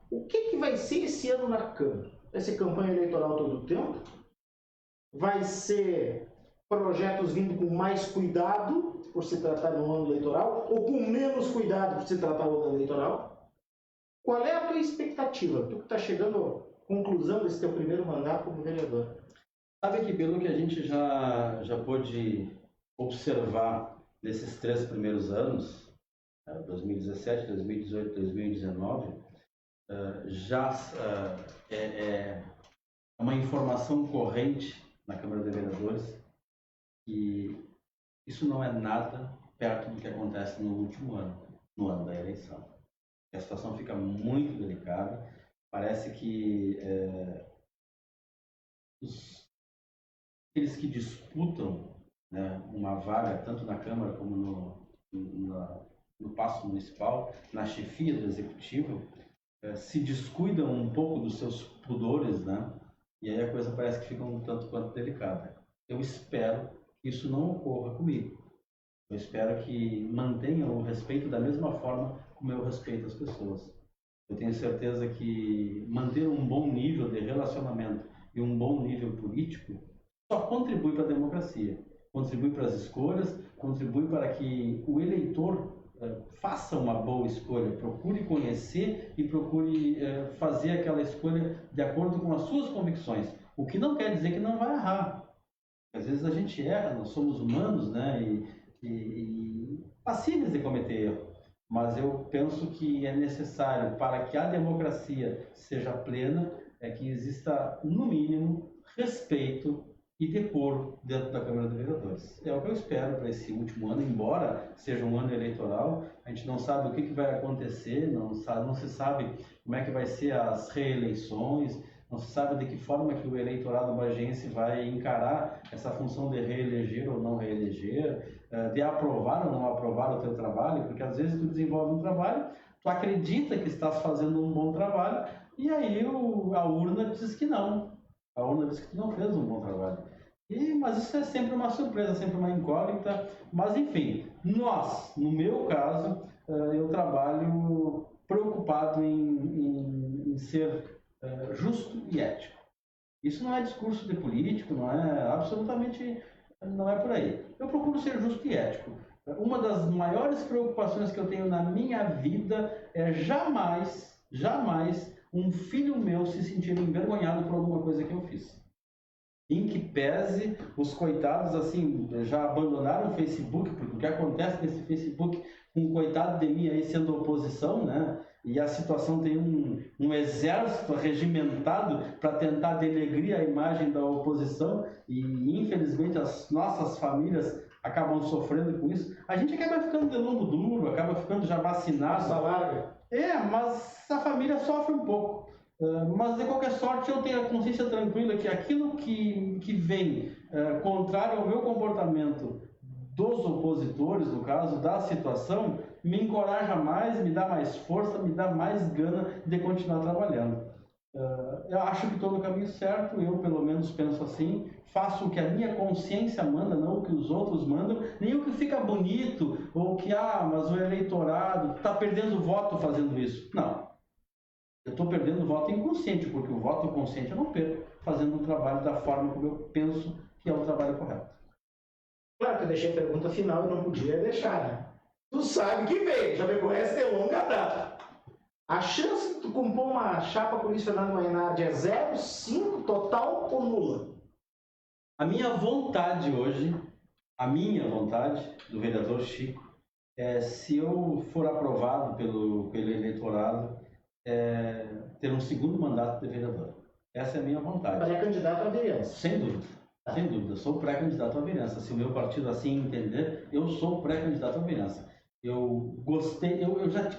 o que vai ser esse ano na Câmara? Vai ser campanha eleitoral todo o tempo? Vai ser projetos vindo com mais cuidado, por se tratar de um ano eleitoral, ou com menos cuidado, por se tratar de um ano eleitoral? Qual é a tua expectativa? Tu que está chegando à conclusão desse teu primeiro mandato como vereador.
Sabe que pelo que a gente já pôde observar nesses 3 primeiros anos, 2017, 2018, 2019, já é uma informação corrente na Câmara de Vereadores que isso não é nada perto do que acontece no último ano, no ano da eleição. A situação fica muito delicada. Parece que aqueles que disputam, né, uma vaga, tanto na Câmara como no Paço Municipal, na chefia do Executivo, se descuidam um pouco dos seus pudores, né? E aí a coisa parece que fica um tanto quanto delicada. Eu espero que isso não ocorra comigo. Eu espero que mantenham o respeito da mesma forma como eu respeito as pessoas. Eu tenho certeza que manter um bom nível de relacionamento e um bom nível político só contribui para a democracia, contribui para as escolhas, contribui para que o eleitor faça uma boa escolha, procure conhecer e procure fazer aquela escolha de acordo com as suas convicções. O que não quer dizer que não vai errar. Às vezes a gente erra, nós somos humanos, né? E passíveis de cometer erro. Mas eu penso que é necessário, para que a democracia seja plena, que exista, no mínimo, respeito e decoro dentro da Câmara de Vereadores. É o que eu espero para esse último ano, embora seja um ano eleitoral. A gente não sabe o que vai acontecer, não se sabe como é que vai ser as reeleições, não se sabe de que forma que o eleitorado bagiense vai encarar essa função de reeleger ou não reeleger, de aprovar ou não aprovar o teu trabalho, porque às vezes tu desenvolve um trabalho, tu acredita que estás fazendo um bom trabalho, e aí a urna diz que não. A urna diz que tu não fez um bom trabalho. Mas isso é sempre uma surpresa, sempre uma incógnita. Mas enfim, no meu caso, eu trabalho preocupado em ser justo e ético. Isso não é discurso de político, não é por aí. Eu procuro ser justo e ético. Uma das maiores preocupações que eu tenho na minha vida é jamais um filho meu se sentir envergonhado por alguma coisa que eu fiz. Em que pese, os coitados assim já abandonaram o Facebook, porque o que acontece nesse Facebook, um coitado de mim aí sendo oposição, né? E a situação tem um exército regimentado para tentar denegrir a imagem da oposição, e infelizmente as nossas famílias acabam sofrendo com isso. A gente acaba ficando de lombo duro, acaba ficando já vacinado.
Passa larga.
Mas a família sofre um pouco. Mas de qualquer sorte eu tenho a consciência tranquila que aquilo que vem contrário ao meu comportamento dos opositores, no caso, da situação, me encoraja mais, me dá mais força, me dá mais gana de continuar trabalhando. Eu acho que estou no caminho certo, eu pelo menos penso assim, faço o que a minha consciência manda, não o que os outros mandam, nem o que fica bonito, ou que, mas o eleitorado está perdendo voto fazendo isso. Não, eu estou perdendo voto inconsciente, porque o voto consciente eu não perco, fazendo um trabalho da forma como eu penso que é o trabalho correto.
Claro que eu deixei a pergunta final e não podia deixar, né? Tu sabe que veio, já me conhece de longa data. A chance de tu compor uma chapa com o Luiz Fernando Mainardi é 0, 5, total ou nula?
A minha vontade hoje, do vereador Chico, se eu for aprovado pelo eleitorado, ter um segundo mandato de vereador. Essa é a minha vontade.
Pré-candidato à vereança.
Sem dúvida. Sem dúvida, sou pré-candidato à vereança. Se o meu partido assim entender, eu sou pré-candidato à vereança. Eu gostei,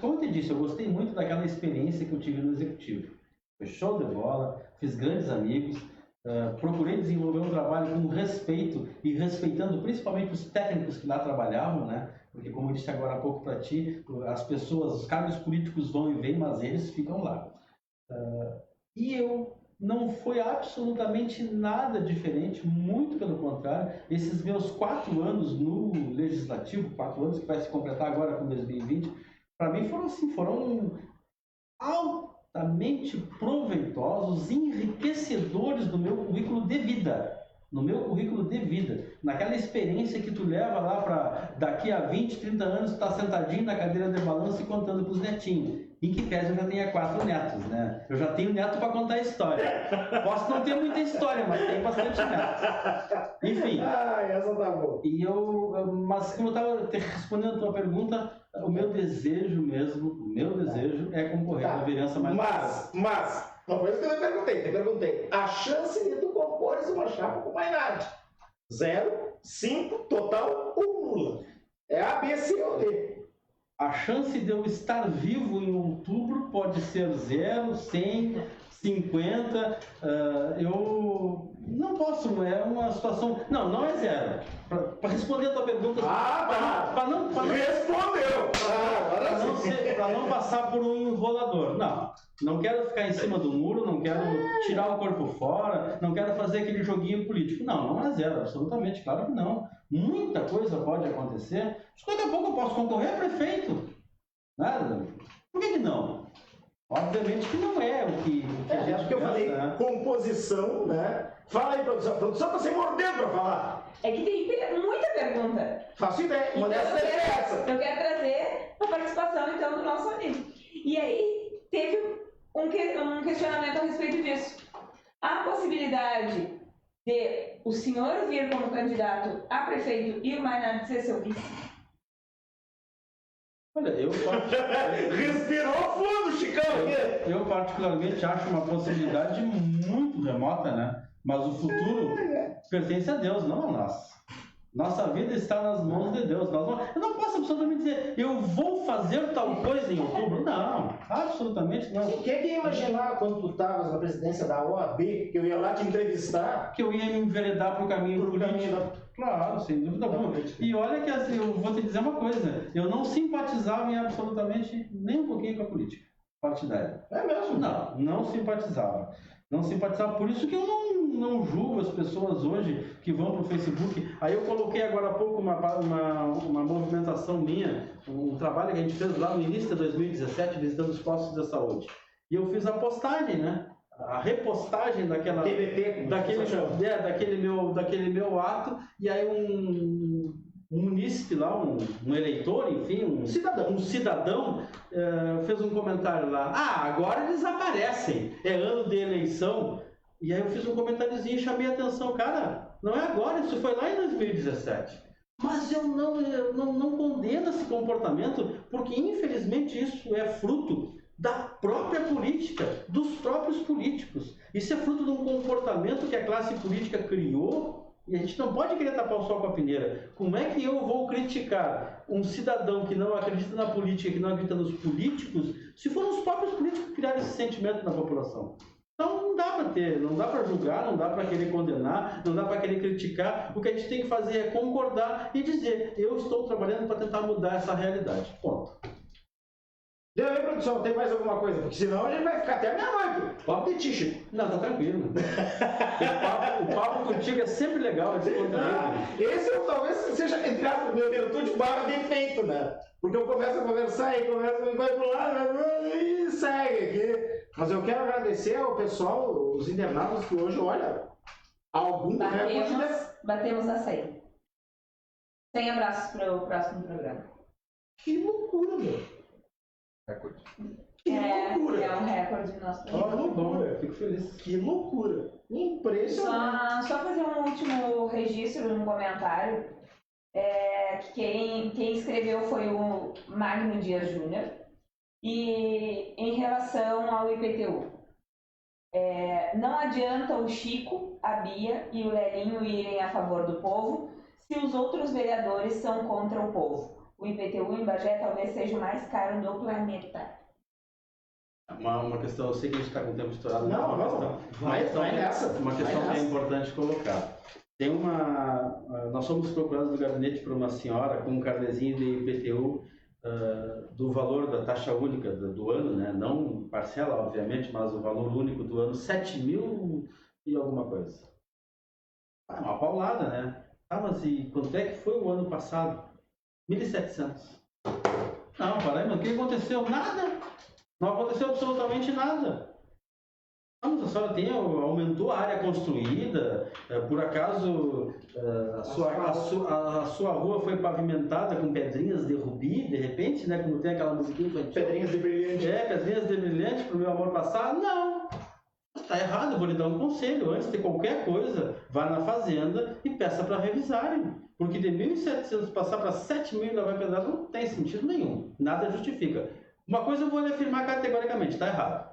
como eu te disse, eu gostei muito daquela experiência que eu tive no Executivo. Foi show de bola, fiz grandes amigos, procurei desenvolver um trabalho com respeito e respeitando principalmente os técnicos que lá trabalhavam, né? Porque, como eu disse agora há pouco para ti, as pessoas, os cargos políticos vão e vêm, mas eles ficam lá. Não foi absolutamente nada diferente, muito pelo contrário. Esses meus 4 anos no Legislativo, 4 anos que vai se completar agora com 2020, para mim foram altamente proveitosos, enriquecedores do meu currículo de vida. Naquela experiência que tu leva lá para daqui a 20, 30 anos, tu tá sentadinho na cadeira de balanço e contando para os netinhos. Em que pese eu já tenha 4 netos, né? Eu já tenho neto para contar história. Posso não ter muita história, mas tenho bastante neto. Enfim.
Essa tá boa.
Mas como eu estava respondendo a tua pergunta, o meu desejo é concorrer à vereança mais.
Mas, não foi isso que eu te perguntei. A chance de tu compores uma chapa com Mainardi. 0, 5, total ou nula? É A, B, C ou D.
A chance de eu estar vivo em outubro pode ser 0, 100, 50. Eu não posso, é uma situação. Não é 0. Para responder a tua pergunta.
Respondeu!
Para não passar por um enrolador. Não quero ficar em cima do muro, não quero tirar o corpo fora, não quero fazer aquele joguinho político. Não é 0, absolutamente, claro que não. Muita coisa pode acontecer. Daqui a pouco eu posso concorrer a prefeito. Nada. Por que não? Obviamente que não é o que a gente
pensa, eu falei, né? Composição, né? Fala aí, produção. A produção está se mordendo para falar.
É que tem muita pergunta.
Faço ideia. Uma dessas é essa.
Eu quero trazer a participação, então, do nosso amigo. E aí, teve um questionamento a respeito disso. A possibilidade de o senhor vir como candidato a prefeito e o Mainardi ser seu vice?
Olha,
Respirou fundo, Chicão!
Eu particularmente acho uma possibilidade muito remota, né? Mas o futuro pertence a Deus, não a nós. Nossa vida está nas mãos de Deus. Eu não posso absolutamente dizer, eu vou fazer tal coisa em outubro. Não, absolutamente não.
Quem é que ia imaginar quando tu estavas na presidência da OAB, que eu ia lá te entrevistar?
Que eu ia me enveredar para o caminho político. Claro, sem dúvida alguma. E olha que assim, eu vou te dizer uma coisa, eu não simpatizava em absolutamente nem um pouquinho com a política partidária.
É mesmo?
Não simpatizava. Não simpatizava, por isso que eu não julgo as pessoas hoje que vão para o Facebook. Aí eu coloquei agora há pouco uma movimentação minha, um trabalho que a gente fez lá no início de 2017, visitando os postos de saúde. E eu fiz a postagem, né? A repostagem daquele meu ato, e aí um munícipe lá, um eleitor, enfim, um cidadão fez um comentário lá, agora eles aparecem, é ano de eleição, e aí eu fiz um comentáriozinho e chamei a atenção, cara, não é agora, isso foi lá em 2017. Mas eu não condeno esse comportamento, porque infelizmente isso é fruto da própria política, dos próprios políticos. Isso é fruto de um comportamento que a classe política criou, e a gente não pode querer tapar o sol com a peneira. Como é que eu vou criticar um cidadão que não acredita na política, que não acredita nos políticos, se foram os próprios políticos que criaram esse sentimento na população? Então não dá para ter, não dá para julgar, não dá para querer condenar, não dá para querer criticar. O que a gente tem que fazer é concordar e dizer: eu estou trabalhando para tentar mudar essa realidade. Ponto.
E aí, produção, tem mais alguma coisa? Porque senão a gente vai ficar até meia-noite. Papo de tiche.
Não, tá tranquilo. O papo contigo é sempre legal, é descontraído.
Esse talvez seja, entre aspas, meu virtude barra defeito, né? Porque eu começo a conversar e vai pro lado e segue aqui. Mas eu quero agradecer ao pessoal, os internautas que hoje, olha, algum recorde...
Batemos a 100. 100 abraços para o próximo programa.
Que loucura, meu.
Recorde.
Que loucura.
É um recorde nosso.
Que loucura.
Fico feliz.
Que loucura. Impressionante.
Só fazer um último registro no comentário. Que quem escreveu foi o Magno Dias Júnior. E em relação ao IPTU, não adianta o Chico, a Bia e o Lelinho irem a favor do povo se os outros vereadores são contra o povo. O IPTU em Bagé talvez seja o mais caro do planeta.
Uma questão, eu sei que a gente está com o tempo estourado.
Não, vai nessa.
Uma questão que é importante colocar. Tem nós fomos procurados no gabinete por uma senhora com um carnezinho de IPTU do valor da taxa única do ano, né? Não parcela, obviamente, mas o valor único do ano, 7 mil e alguma coisa. É uma paulada, né? Mas e quanto é que foi o ano passado? 1.700. Não, peraí, mas o que aconteceu? Nada! Não aconteceu absolutamente nada. Mas a senhora aumentou a área construída, por acaso a sua rua foi pavimentada com pedrinhas de rubi, de repente, né? Como tem aquela musiquinha infantil.
Pedrinhas de brilhante.
Pedrinhas de brilhante pro meu amor passado? Não! Está errado, eu vou lhe dar um conselho. Antes de qualquer coisa, vá na fazenda e peça para revisarem. Porque de 1.700 passar para 7.000 lá vai pedaço não tem sentido nenhum. Nada justifica. Uma coisa eu vou lhe afirmar categoricamente, está errado.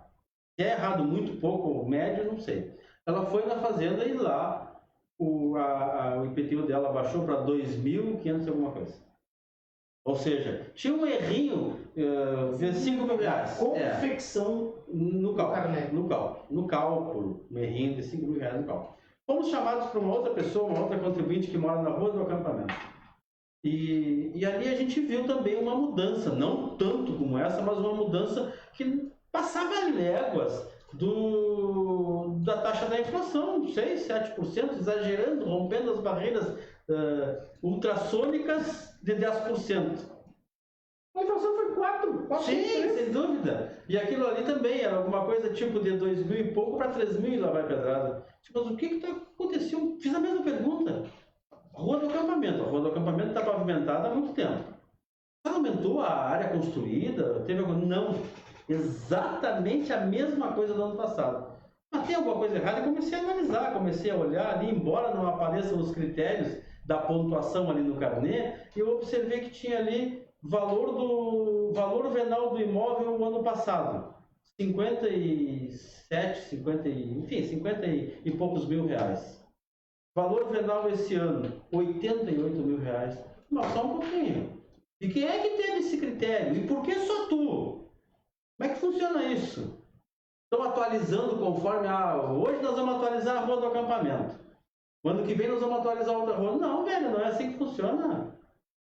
Se é errado muito pouco ou médio, não sei. Ela foi na fazenda e lá o IPTU dela baixou para 2.500 alguma coisa. Ou seja, tinha um errinho de 5 mil reais.
Confecção
no cálculo. Um errinho de 5 mil reais no cálculo. Fomos chamados para uma outra pessoa, uma outra contribuinte que mora na rua do acampamento. E ali a gente viu também uma mudança, não tanto como essa, mas uma mudança que passava léguas da taxa da inflação, 6, 7%, exagerando, rompendo as barreiras ultrassônicas de 10%.
A inflação foi 4.
Sim, sem dúvida. E aquilo ali também era alguma coisa tipo de 2.000 e pouco para 3.000 lá vai pedrada. Mas o que aconteceu? Fiz a mesma pergunta. Rua do acampamento. A rua do acampamento está pavimentada há muito tempo. Aumentou a área construída? Teve alguma? Não. Exatamente a mesma coisa do ano passado. Mas tem alguma coisa errada? E comecei a analisar, comecei a olhar ali, embora não apareçam os critérios da pontuação ali no carnê, e eu observei que tinha ali valor venal do imóvel no ano passado. 57, 50 e poucos mil reais. Valor venal esse ano, 88 mil reais. Mas só um pouquinho. E quem é que teve esse critério? E por que só tu? Como é que funciona isso? Estão atualizando conforme hoje nós vamos atualizar a rua do acampamento. O ano que vem nós vamos atualizar outra rua. Não, velho, não é assim que funciona.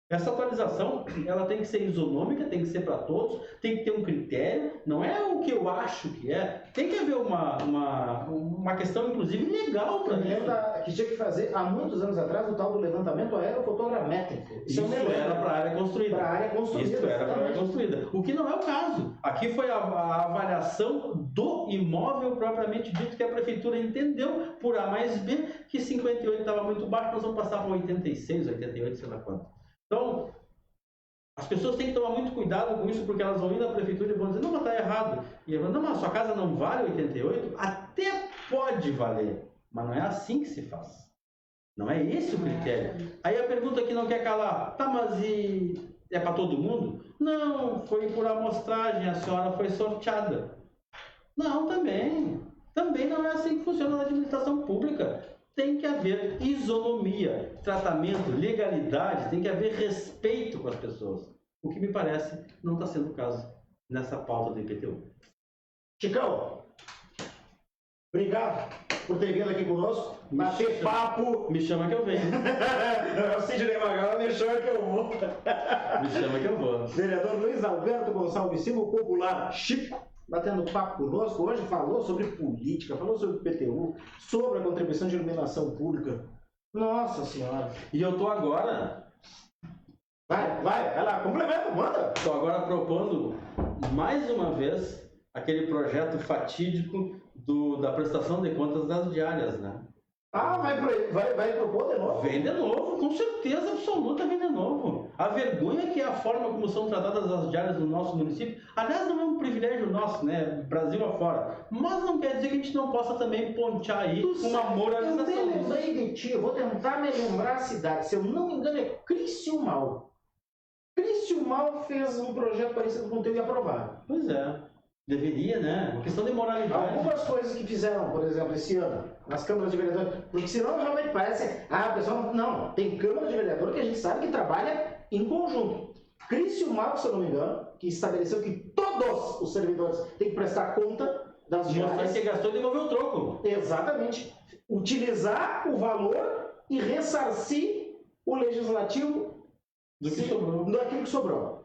Essa atualização, ela tem que ser isonômica, tem que ser para todos, tem que ter um critério, não é o que eu acho que é. Tem que haver uma questão, inclusive, legal para isso.
Que tinha que fazer, há muitos anos atrás, o tal do levantamento aerofotogramétrico.
Isso era para a área construída. Isso era para a área construída. O que não é o caso. Aqui foi a avaliação do imóvel propriamente dito, que a prefeitura entendeu, por A mais B, que 58 estava muito baixo, nós vamos passar para 86, 88, sei lá quanto. Então, as pessoas têm que tomar muito cuidado com isso, porque elas vão ir na prefeitura e vão dizer, não, mas está errado. E eu vou, não, mas a sua casa não vale 88? Até pode valer, mas não é assim que se faz. Não é esse o critério. Aí a pergunta que não quer calar, tá, mas e é para todo mundo? Não, foi por amostragem, a senhora foi sorteada. Não, também não é assim que funciona na administração pública. Tem que haver isonomia, tratamento, legalidade, tem que haver respeito com as pessoas. O que me parece não está sendo o caso nessa pauta do IPTU.
Chicão, Obrigado por ter vindo aqui conosco, bater papo.
Me chama que eu venho.
É o Sidney Magal, me chama que eu vou.
Me chama que eu vou.
Vereador Luiz Alberto Gonçalves Silva, popular Chico, batendo papo conosco. Hoje falou sobre política, falou sobre o PTU, sobre a contribuição de iluminação pública. Nossa Senhora.
E eu tô agora...
Vai lá, complementa, manda.
Estou agora propondo, mais uma vez, aquele projeto fatídico da prestação de contas das diárias, né?
Ah, vai propor de novo?
Vem de novo, com certeza absoluta, vem de novo. A vergonha que é a forma como são tratadas as diárias no nosso município, aliás, não é um privilégio nosso, né? Brasil afora. Mas não quer dizer que a gente não possa também pontear aí uma moralização.
Eu me lembrei de ti, eu vou tentar me lembrar a cidade. Se eu não me engano, é Criciúmal. Criciúmal fez um projeto parecido com o teu e aprovaram.
Pois é. Deveria, né? Uma questão de moralidade.
Algumas coisas que fizeram, por exemplo, esse ano, nas câmaras de vereadores, porque senão realmente parece, o pessoal não, tem câmara de vereador que a gente sabe que trabalha em conjunto. Criciúmal, se eu não me engano, que estabeleceu que todos os servidores têm que prestar conta das diárias.
Mostrar que gastou e devolver o troco.
Exatamente. Utilizar o valor e ressarcir o legislativo daquilo que sobrou.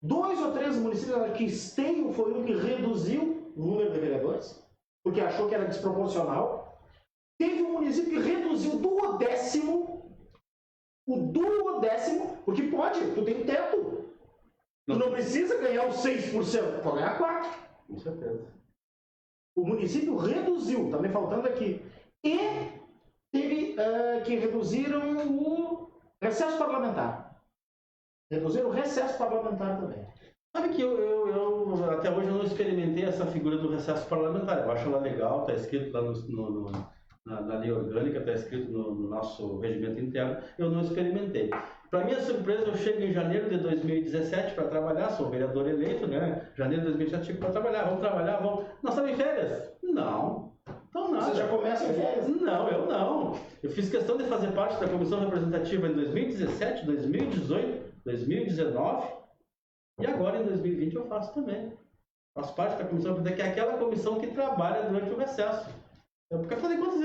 2 ou 3 municípios, que Esteio foi um que reduziu o número de vereadores, porque achou que era desproporcional. Teve um município que reduziu o duodécimo, porque pode, tu tem teto. Tu não precisa ganhar os 6%, pode ganhar 4%.
Com certeza.
O município reduziu, está me faltando aqui. E teve que reduziram o recesso parlamentar. Reduziram o recesso parlamentar também.
Sabe que eu até hoje eu não experimentei essa figura do recesso parlamentar. Eu acho ela legal, está escrito lá na lei orgânica, está escrito no nosso regimento interno. Eu não experimentei. Para minha surpresa, eu chego em janeiro de 2017 para trabalhar, sou vereador eleito, né? Janeiro de 2017 chego para trabalhar, vamos. Nós estamos em férias? Não. Então nada.
Você já começa em férias?
Não, eu não. Eu fiz questão de fazer parte da comissão representativa em 2017, 2018, 2019 e agora em 2020 eu faço também. Faço parte da comissão representativa, que é aquela comissão que trabalha durante o recesso. Porque, afinal de contas,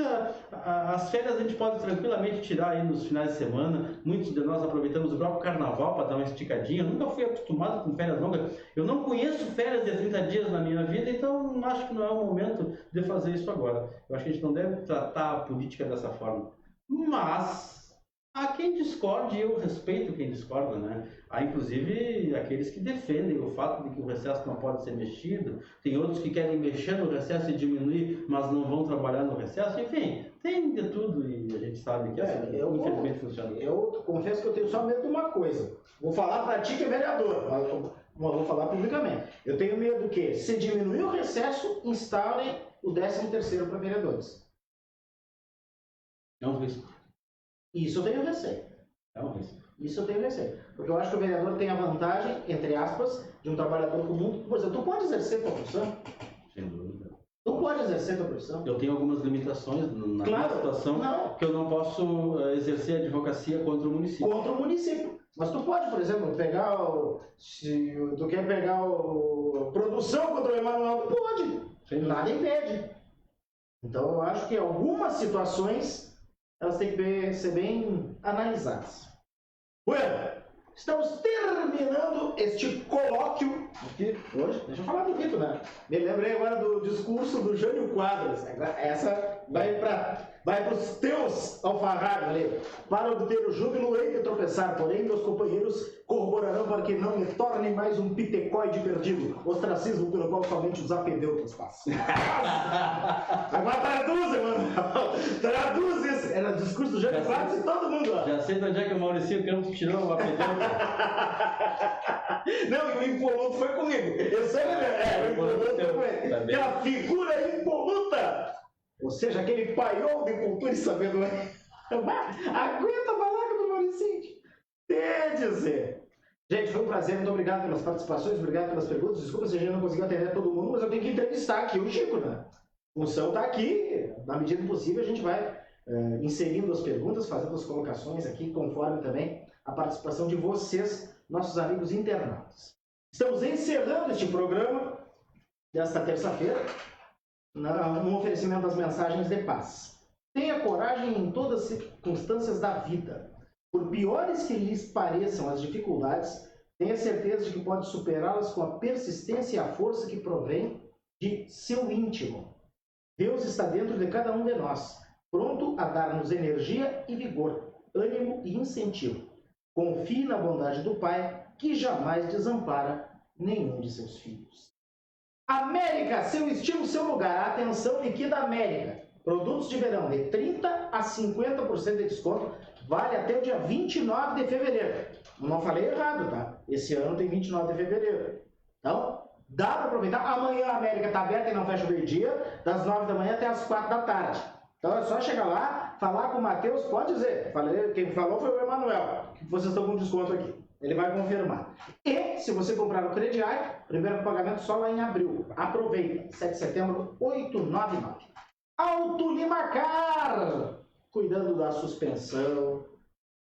as férias a gente pode tranquilamente tirar aí nos finais de semana. Muitos de nós aproveitamos o próprio carnaval para dar uma esticadinha. Eu nunca fui acostumado com férias longas. Eu não conheço férias de 30 dias na minha vida, então acho que não é o momento de fazer isso agora. Eu acho que a gente não deve tratar a política dessa forma. Mas há quem discorde, e eu respeito quem discorda, né? Há inclusive aqueles que defendem o fato de que o recesso não pode ser mexido, tem outros que querem mexer no recesso e diminuir, mas não vão trabalhar no recesso, enfim, tem de tudo e a gente sabe que assim, infelizmente funciona.
Eu confesso que eu tenho só medo de uma coisa, vou falar para ti que é vereador, mas vou falar publicamente. Eu tenho medo que, se diminuir o recesso, instalem o 13º para vereadores.
É um risco.
Isso eu tenho receio.
É um risco.
Isso eu tenho receio. Porque eu acho que o vereador tem a vantagem, entre aspas, de um trabalhador comum. Por exemplo, tu pode exercer tua profissão?
Sem dúvida.
Tu pode exercer tua profissão?
Eu tenho algumas limitações na minha situação, que eu não posso exercer a advocacia contra o município.
Contra o município. Mas tu pode, por exemplo, pegar se tu quer pegar produção contra o Emanuel, tu pode. Nada impede. Então eu acho que algumas situações elas têm que ser bem analisadas. Bueno, estamos terminando este colóquio aqui hoje. Deixa eu falar bonito, né? Me lembrei agora do discurso do Jânio Quadros. Essa vai para os teus alfarrábios ali. Para obter o júbilo, hei de tropeçar, porém meus companheiros corroborarão para que não me torne mais um pitecoide perdido, ostracismo pelo qual somente os apedeutas passam. Agora traduze, mano. Traduz isso. Era o discurso do Jânio Quadros e todo mundo lá.
Já sei de onde é que o Mauricinho Campos tirou o apedeuta.
Não, e o impoluto foi comigo. Eu sei, o impoluto foi com ele. Aquela figura impoluta. Ou seja, aquele paiol de cultura e sabedoria. Aguenta a balaca do Mauricinho. Quer dizer. Gente, foi um prazer. Muito obrigado pelas participações, obrigado pelas perguntas. Desculpa se a gente não conseguiu atender todo mundo, mas eu tenho que entrevistar aqui o Chico, né? A função está aqui. Na medida do possível, a gente vai inserindo as perguntas, fazendo as colocações aqui, conforme também a participação de vocês, nossos amigos internautas. Estamos encerrando este programa desta terça-feira. no oferecimento das mensagens de paz. Tenha coragem em todas as circunstâncias da vida. Por piores que lhes pareçam as dificuldades, tenha certeza de que pode superá-las com a persistência e a força que provém de seu íntimo. Deus está dentro de cada um de nós, pronto a dar-nos energia e vigor, ânimo e incentivo. Confie na bondade do Pai, que jamais desampara nenhum de seus filhos. América, seu estilo, seu lugar. Atenção, Liquida América. Produtos de verão de 30% a 50% de desconto. Vale até o dia 29 de fevereiro. Não falei errado, tá? Esse ano tem 29 de fevereiro. Então, dá para aproveitar. Amanhã a América está aberta e não fecha o meio-dia, das 9 da manhã até as 4 da tarde. Então é só chegar lá, falar com o Matheus, pode dizer. Quem falou foi o Emanuel, que vocês estão com desconto aqui. Ele vai confirmar. E, se você comprar no crediário, primeiro pagamento só lá em abril. Aproveita. 7 de setembro, 899. Auto Limacar. Cuidando da suspensão,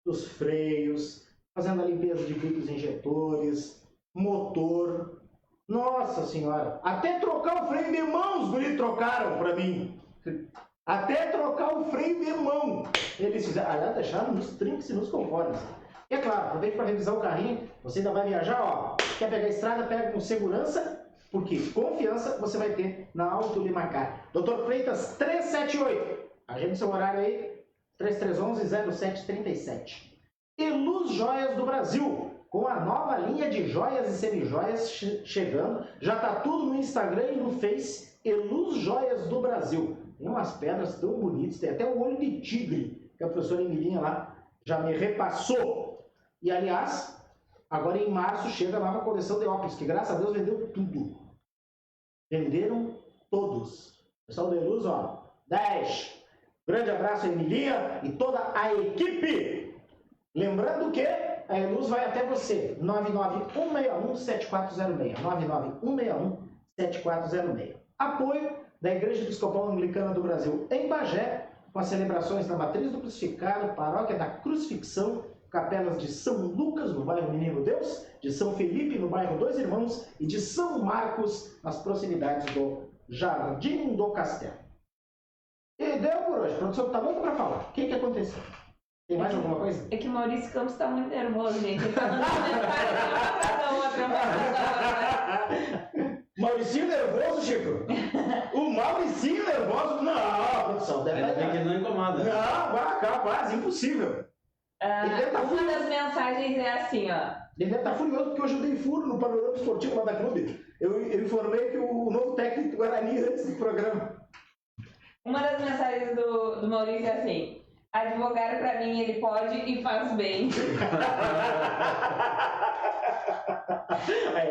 dos freios, fazendo a limpeza de bicos injetores, motor. Nossa Senhora. Até trocar o freio de mão, os guris trocaram para mim. Até trocar o freio de mão. Eles fizeram. Aliás, deixaram nos trinques e nos conformes. E é claro, aproveite para revisar o carrinho. Você ainda vai viajar, ó. Quer pegar a estrada, pega com segurança, porque confiança você vai ter na Auto Limacar. Dr. Freitas 378. Agende seu horário aí, 3311-0737. Eluz Joias do Brasil, com a nova linha de joias e semijoias chegando. Já tá tudo no Instagram e no Face. Eluz Joias do Brasil. Tem umas pedras tão bonitas, tem até o olho de tigre, que a professora Emilinha lá já me repassou. E, aliás, agora em março chega a nova coleção de óculos, que graças a Deus vendeu tudo. Venderam todos. Pessoal da Eluz, ó, 10. Grande abraço a Emilinha e toda a equipe. Lembrando que a Eluz vai até você. 99161-7406. 99161-7406. Apoio da Igreja Episcopal Anglicana do Brasil em Bagé, com as celebrações da Matriz do Crucificado, Paróquia da Crucifixão, capelas de São Lucas, no bairro Menino Deus, de São Felipe, no bairro Dois Irmãos, e de São Marcos, nas proximidades do Jardim do Castelo. E deu por hoje. A produção tá louca para falar. O que aconteceu? Tem mais alguma coisa?
É que o Maurício Campos está muito nervoso, gente. Ele tá mandando outra.
Mauricinho nervoso, Chico? O Mauricinho nervoso? Não, produção.
Ainda bem que ele não incomoda.
Não, capaz, impossível.
Uma das mensagens é assim, ó.
Ele deve estar furioso porque hoje eu dei furo no panorama esportivo lá da clube. Eu informei que o novo técnico do Guarani antes do programa.
Uma das mensagens do Maurício é assim: advogar pra mim ele pode e faz bem.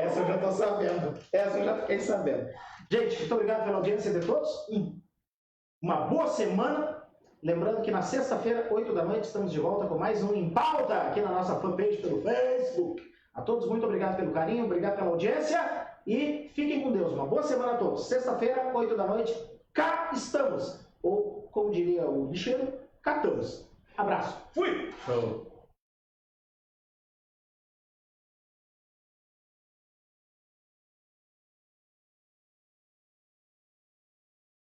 Essa eu já tô sabendo. Essa eu já fiquei sabendo. Gente, muito obrigado pela audiência de todos. Uma boa semana. Lembrando que na sexta-feira, 8 da noite, estamos de volta com mais um Em Pauta aqui na nossa fanpage pelo Facebook. A todos, muito obrigado pelo carinho, obrigado pela audiência e fiquem com Deus. Uma boa semana a todos. Sexta-feira, 8 da noite, cá estamos. Ou, como diria o bicheiro, catamos. Abraço. Fui!
Show.